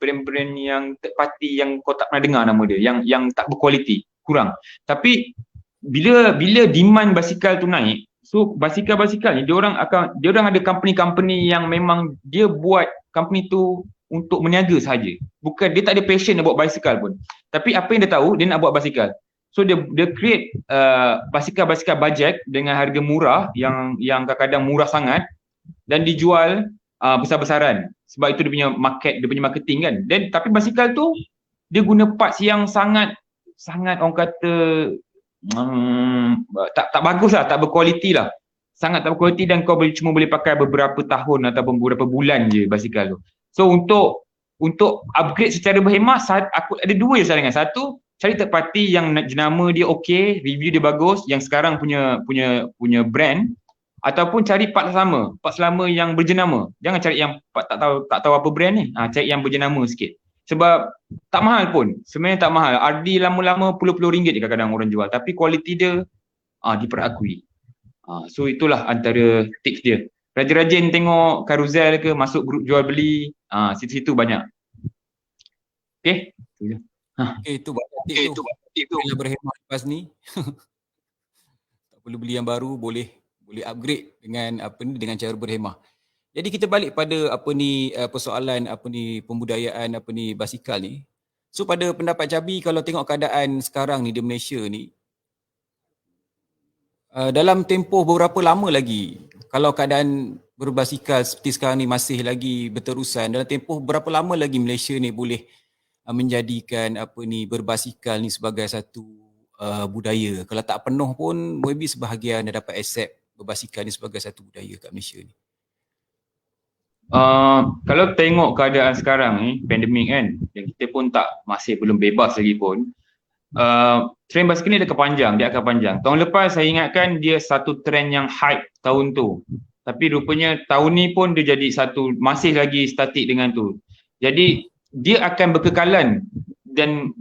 brand-brand yang third party yang kau tak pernah dengar nama dia, yang tak berkualiti, kurang. Tapi bila demand basikal tu naik, so basikal-basikal ni dia orang ada company-company yang memang dia buat company tu untuk meniaga sahaja. Bukan, dia tak ada passion nak buat basikal pun. Tapi apa yang dia tahu, dia nak buat basikal. So dia create basikal-basikal bajet dengan harga murah yang kadang-kadang murah sangat dan dijual besar-besaran. Sebab itu dia punya marketing kan. Tapi basikal tu dia guna parts yang sangat orang kata tak bagus lah, tak berkualiti lah. Sangat tak berkualiti dan kau cuma boleh pakai beberapa tahun ataupun beberapa bulan je basikal tu. So untuk upgrade secara berhemah, aku ada dua je sarangan. Satu, cari third party yang jenama dia okey, review dia bagus, yang sekarang punya brand, ataupun cari part lama yang berjenama. Jangan cari yang part tak tahu apa brand ni. Cari yang berjenama sikit. Sebab tak mahal pun. Sebenarnya tak mahal. RD lama-lama puluh-puluh ringgit je kadang-kadang orang jual. Tapi kualiti dia diperakui. So itulah antara tips dia. Rajin-rajin tengok Carousell ke, masuk grup jual beli. Situ-situ banyak. Okay? Itu banyak tip tu. Bila berhemah lepas ni. Tak perlu beli yang baru, boleh upgrade dengan cara berhemah. Jadi kita balik pada persoalan pembudayaan basikal ni. So pada pendapat Jabi, kalau tengok keadaan sekarang ni di Malaysia ni, dalam tempoh beberapa lama lagi kalau keadaan berbasikal seperti sekarang ni masih lagi berterusan, dalam tempoh berapa lama lagi Malaysia ni boleh menjadikan berbasikal ni sebagai satu budaya? Kalau tak penuh pun maybe sebahagian dah dapat accept berbasikal ni sebagai satu budaya kat Malaysia ni. Kalau tengok keadaan sekarang ni, pandemik kan, dan kita pun masih belum bebas lagi pun, trend basikal ni dia akan panjang. Tahun lepas saya ingatkan dia satu trend yang hype tahun tu. Tapi rupanya tahun ni pun dia jadi masih lagi statik dengan tu. Jadi dia akan berkekalan dan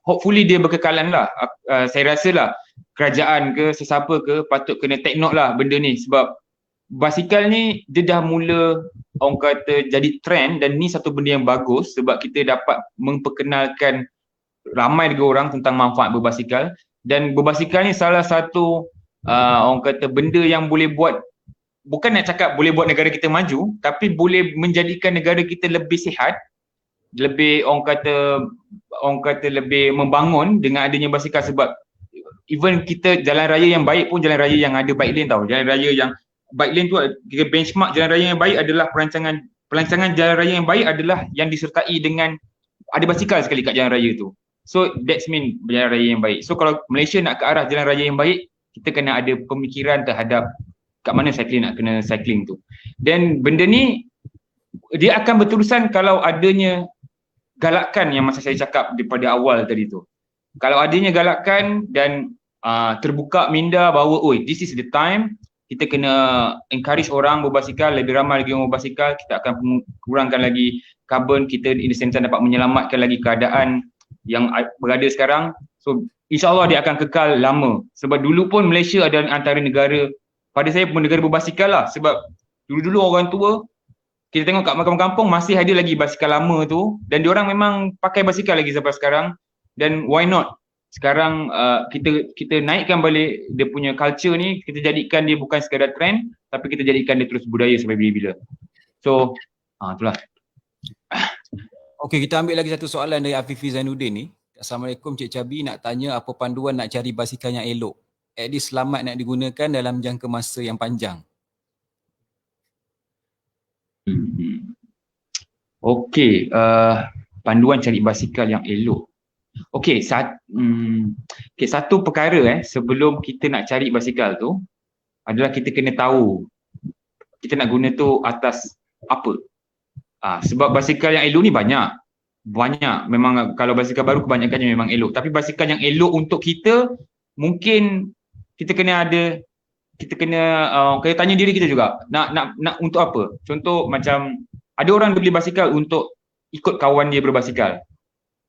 hopefully dia berkekalan lah. Saya rasa lah kerajaan ke sesiapa ke patut kena take note lah benda ni, sebab basikal ni dia dah mula orang kata jadi trend dan ni satu benda yang bagus sebab kita dapat memperkenalkan ramai lagi orang tentang manfaat berbasikal. Dan berbasikal ni salah satu orang kata benda yang boleh buat, bukan nak cakap boleh buat negara kita maju, tapi boleh menjadikan negara kita lebih sihat, lebih orang kata lebih membangun dengan adanya basikal. Sebab even kita jalan raya yang baik pun jalan raya yang ada bike lane tau. Jalan raya yang bike lane tu, kita benchmark jalan raya yang baik adalah perancangan jalan raya yang baik adalah yang disertai dengan ada basikal sekali kat jalan raya tu. So that's mean jalan raya yang baik. So kalau Malaysia nak ke arah jalan raya yang baik, kita kena ada pemikiran terhadap kat mana cycling nak kena cycling tu. Dan benda ni dia akan berterusan kalau adanya galakan yang masa saya cakap daripada awal tadi tu. Kalau adanya galakan dan terbuka minda bahawa this is the time kita kena encourage orang berbasikal, lebih ramai lagi orang berbasikal, kita akan kurangkan lagi carbon, kita in the same time dapat menyelamatkan lagi keadaan yang berada sekarang. So insyaAllah dia akan kekal lama, sebab dulu pun Malaysia adalah antara negara, pada saya pun negara berbasikal lah, sebab dulu-dulu orang tua kita tengok kat kampung-kampung masih ada lagi basikal lama tu, dan diorang memang pakai basikal lagi sampai sekarang. Dan why not sekarang kita naikkan balik dia punya culture ni, kita jadikan dia bukan sekadar trend, tapi kita jadikan dia terus budaya sampai bila-bila. So itulah. Okey, kita ambil lagi satu soalan dari Afifi Zainuddin ni. Assalamualaikum Cik Cabi, nak tanya apa panduan nak cari basikal yang elok, at least selamat nak digunakan dalam jangka masa yang panjang. Okey, panduan cari basikal yang elok. Okey, satu perkara sebelum kita nak cari basikal tu adalah kita kena tahu kita nak guna tu atas apa. Sebab basikal yang elok ni banyak. Memang kalau basikal baru kebanyakannya memang elok, tapi basikal yang elok untuk kita mungkin kita kena tanya diri kita juga, nak untuk apa. Contoh macam ada orang beli basikal untuk ikut kawan dia berbasikal.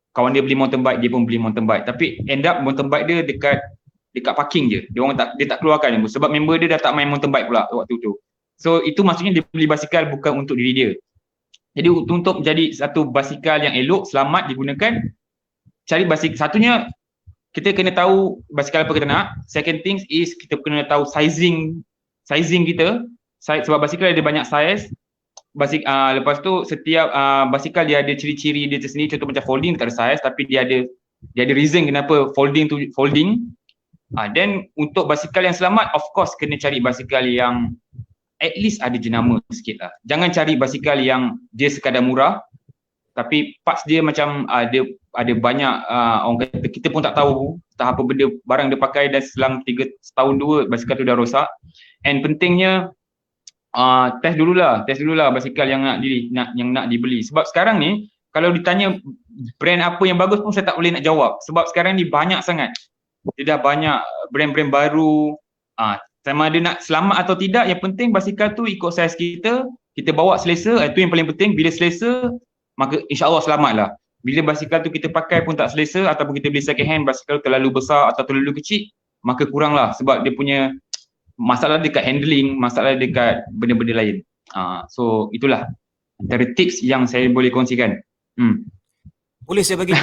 Kawan dia beli mountain bike, dia pun beli mountain bike, tapi end up mountain bike dia dekat parking je. Dia tak keluarkan sebab member dia dah tak main mountain bike pula waktu tu. So itu maksudnya dia beli basikal bukan untuk diri dia. Jadi untuk menjadi satu basikal yang elok, selamat digunakan, cari basikal. Satunya kita kena tahu basikal apa kita nak. Second things is kita kena tahu sizing kita. Sebab basikal ada banyak size. Lepas tu setiap basikal dia ada ciri-ciri dia tersendiri. Contoh macam folding tak ada size, tapi dia ada reason kenapa folding tu folding. Then untuk basikal yang selamat, of course kena cari basikal yang at least ada jenama sikit lah. Jangan cari basikal yang dia sekadar murah, tapi parts dia macam ada banyak orang kata kita pun tak tahu apa benda barang dia pakai, dan selang 3 tahun 2 basikal tu dah rosak. And pentingnya test dululah basikal yang nak dibeli. Sebab sekarang ni kalau ditanya brand apa yang bagus pun saya tak boleh nak jawab, sebab sekarang ni banyak sangat. Dia dah banyak brand-brand baru. Sama ada nak selamat atau tidak, yang penting basikal tu ikut saiz kita bawa selesa. Itu yang paling penting. Bila selesa, maka insyaAllah selamat lah. Bila basikal tu kita pakai pun tak selesa, ataupun kita beli second hand, basikal terlalu besar atau terlalu kecil, maka kurang lah, sebab dia punya masalah dekat handling, masalah dekat benda-benda lain. So itulah antara tips yang saya boleh kongsikan. Boleh saya bagi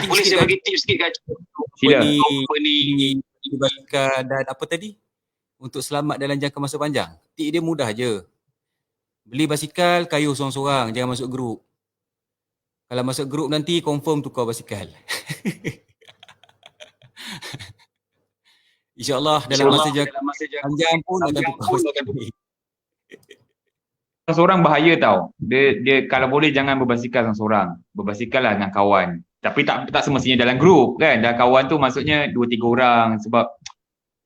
tips sikit kan? Sila. Apa ni basikal dan apa tadi? Untuk selamat dalam jangka masa panjang. Tip dia mudah je. Beli basikal, kayuh sorang-sorang, jangan masuk grup. Kalau masuk grup nanti confirm tukar basikal. InsyaAllah dalam masa jangka panjang pun akan tukar basikal. Seorang bahaya tau. Dia kalau boleh jangan berbasikal seorang. Berbasikal lah dengan kawan. Tapi tak semestinya dalam grup kan. Dalam kawan tu maksudnya 2-3 orang, sebab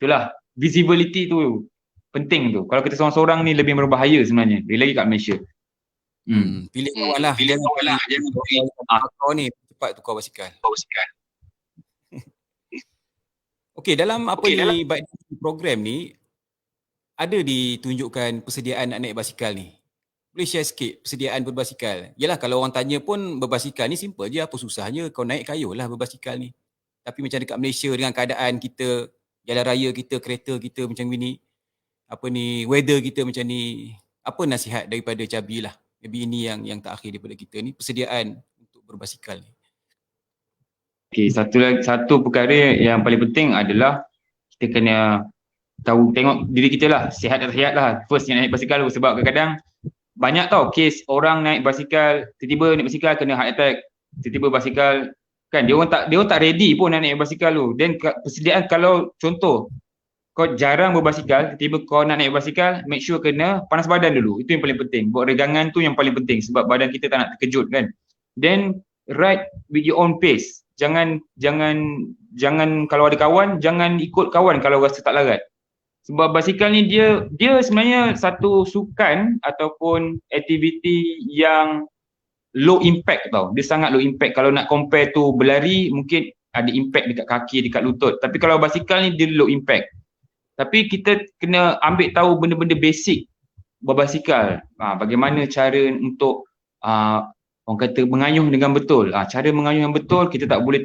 itulah visibility tu penting tu. Kalau kita seorang-seorang ni lebih berbahaya sebenarnya, lagi kat Malaysia. Pilih kawan lah. Jangan kau ni cepat tukar basikal. Okey, dalam baik program ni ada ditunjukkan persediaan nak naik basikal ni. Boleh share sikit persediaan berbasikal. Yalah, kalau orang tanya pun berbasikal ni simple je, apa susahnya kau naik kayuh lah berbasikal ni. Tapi macam dekat Malaysia dengan keadaan kita, jalan raya kita, kereta kita macam ni, weather kita macam ni, apa nasihat daripada Cabi lah? Maybe ini yang terakhir daripada kita ni, persediaan untuk berbasikal ni. Okay, satu perkara yang paling penting adalah kita kena tengok diri kita lah, sihat atau sihat lah first yang naik basikal tu. Sebab kadang-kadang banyak tau kes orang naik basikal, tiba-tiba naik basikal kena heart attack, tiba-tiba basikal kan, dia orang tak ready pun nak naik basikal tu. Dan persediaan, kalau contoh kau jarang berbasikal, tiba-tiba kau nak naik basikal, make sure kena panas badan dulu. Itu yang paling penting. Buat regangan tu yang paling penting, sebab badan kita tak nak terkejut kan. Then ride with your own pace. Jangan kalau ada kawan, jangan ikut kawan kalau rasa tak larat. Sebab basikal ni dia sebenarnya satu sukan ataupun aktiviti yang low impact tau. Dia sangat low impact. Kalau nak compare tu berlari, mungkin ada impact dekat kaki, dekat lutut. Tapi kalau basikal ni dia low impact. Tapi kita kena ambil tahu benda-benda basic berbasikal. Bagaimana cara untuk orang kata mengayuh dengan betul. Cara mengayuh yang betul, kita tak boleh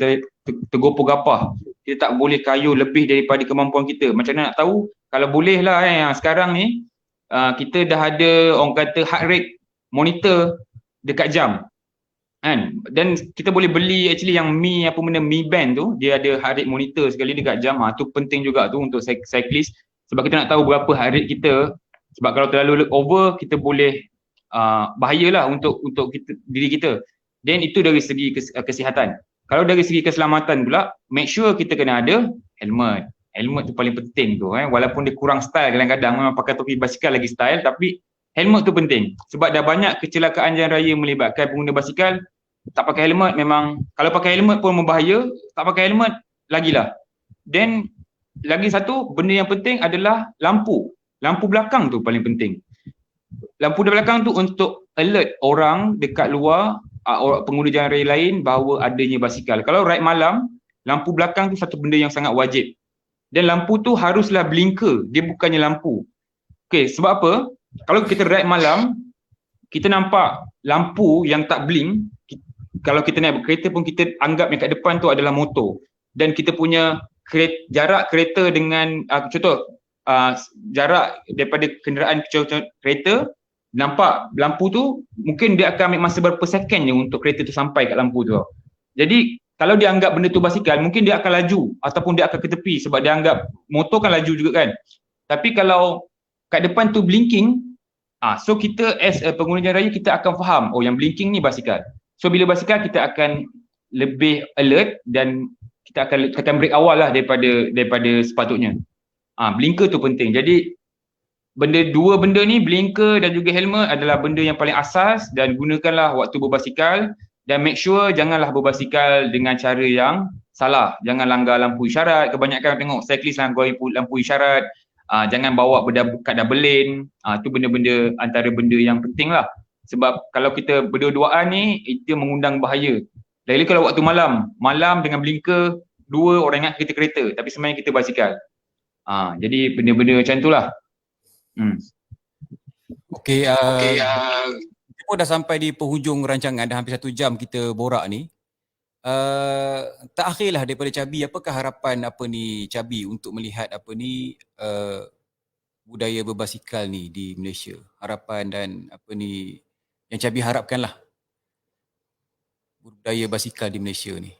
tergopoh gapah. Kita tak boleh kayuh lebih daripada kemampuan kita. Macam mana nak tahu? Kalau boleh lah sekarang ni kita dah ada orang kata heart rate monitor dekat jam. Kan? Dan kita boleh beli actually yang Mi Band tu, dia ada heart rate monitor sekali dekat jam. Tu penting juga tu untuk cyclist sebab kita nak tahu berapa heart rate kita. Sebab kalau terlalu over kita boleh bahayalah untuk diri kita. Dan itu dari segi kesihatan. Kalau dari segi keselamatan pula, make sure kita kena ada helmet. Helmet tu paling penting tu. Walaupun dia kurang style kadang-kadang, memang pakai topi basikal lagi style, tapi helmet tu penting. Sebab dah banyak kecelakaan jalan raya melibatkan pengguna basikal tak pakai helmet. Memang kalau pakai helmet pun membahaya, tak pakai helmet lagilah. Dan lagi satu benda yang penting adalah lampu belakang tu paling penting. Lampu di belakang tu untuk alert orang dekat luar, pengguna jalan raya lain bahawa adanya basikal. Kalau ride malam, lampu belakang tu satu benda yang sangat wajib. Dan lampu tu haruslah blinker, dia bukannya lampu. Okey, sebab apa? Kalau kita ride malam, kita nampak lampu yang tak blink, kalau kita naik kereta pun kita anggap yang kat depan tu adalah motor. Dan kita punya jarak kereta dengan contoh jarak daripada kenderaan kereta, nampak lampu tu mungkin dia akan ambil masa berapa second je untuk kereta tu sampai kat lampu tu. Jadi kalau dia anggap benda tu basikal, mungkin dia akan laju ataupun dia akan ke tepi sebab dia anggap motor kan laju juga kan. Tapi kalau kat depan tu blinking, so kita as a pengguna jalan raya kita akan faham, oh yang blinking ni basikal. So bila basikal kita akan lebih alert dan kita akan tekan brake awal lah daripada sepatutnya. Blinker tu penting. Jadi dua benda ni, blinker dan juga helmet adalah benda yang paling asas, dan gunakanlah waktu berbasikal dan make sure janganlah berbasikal dengan cara yang salah. Jangan langgar lampu isyarat. Kebanyakan tengok cyclist langgar lampu isyarat. Jangan bawa kat double lane. Tu benda-benda antara benda yang penting lah. Sebab kalau kita berdua-duaan ni, itu mengundang bahaya. Lagi kalau waktu malam dengan blinker, dua orang ingat kita kereta tapi sebenarnya kita basikal. Jadi benda-benda macam tu lah. Okey, kita pun dah sampai di penghujung rancangan, dah hampir 1 jam kita borak ni. Terakhirlah daripada Cabi, apakah harapan Cabi untuk melihat budaya berbasikal ni di Malaysia? Harapan dan yang Cabi harapkan lah budaya basikal di Malaysia ni.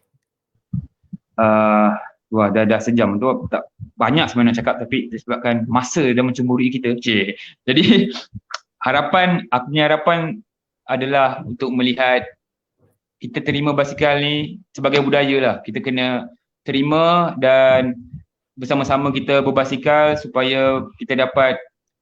Wah, dah sejam tu, tak banyak sebenarnya nak cakap, tapi disebabkan masa dah mencemburui kita. Jadi aku punya harapan adalah untuk melihat kita terima basikal ni sebagai budaya lah. Kita kena terima dan bersama-sama kita berbasikal supaya kita dapat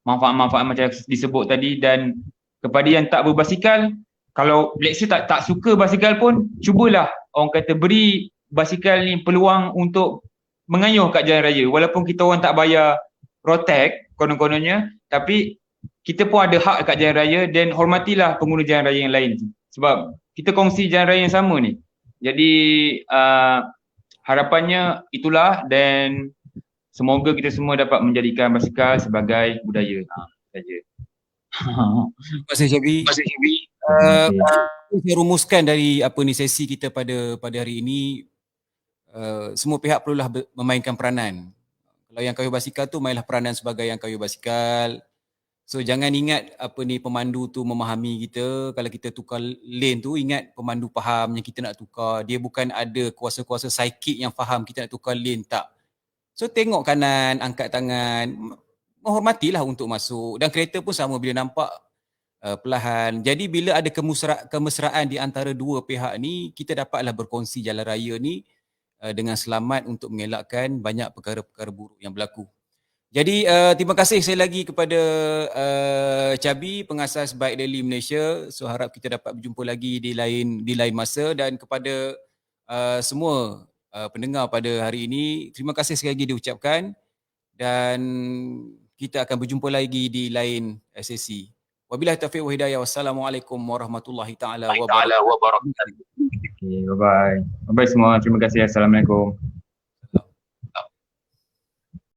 manfaat-manfaat macam disebut tadi. Dan kepada yang tak berbasikal, kalau let's say tak suka basikal pun, cubalah orang kata beri basikal ni peluang untuk mengayuh kat jalan raya. Walaupun kita orang tak bayar road tax konon-kononnya, tapi kita pun ada hak kat jalan raya, dan hormatilah pengguna jalan raya yang lain. Sebab kita kongsi jalan raya yang sama ni. Jadi harapannya itulah, dan semoga kita semua dapat menjadikan basikal sebagai budaya. Saja. Terima kasih Cabi. Saya rumuskan dari sesi kita pada hari ini. Semua pihak perlulah memainkan peranan. Kalau yang kayuh basikal tu, mainlah peranan sebagai yang kayuh basikal. So jangan ingat pemandu tu memahami kita. Kalau kita tukar lane tu, ingat pemandu faham yang kita nak tukar. Dia bukan ada kuasa-kuasa psikik yang faham kita nak tukar lane, tak. So tengok kanan, angkat tangan, menghormatilah untuk masuk. Dan kereta pun sama, bila nampak perlahan. Jadi bila ada kemesraan di antara dua pihak ni, kita dapatlah berkongsi jalan raya ni dengan selamat untuk mengelakkan banyak perkara-perkara buruk yang berlaku. Jadi terima kasih sekali lagi kepada Cabi, pengasas Bike Daily Malaysia. So harap kita dapat berjumpa lagi di lain masa, dan kepada semua pendengar pada hari ini, terima kasih sekali lagi diucapkan, dan kita akan berjumpa lagi di lain sesi. Wabillahi taufiq wa hidayah. Wassalamualaikum warahmatullahi taala wabarakatuh. Okay, bye-bye. Bye-bye semua. Terima kasih. Assalamualaikum.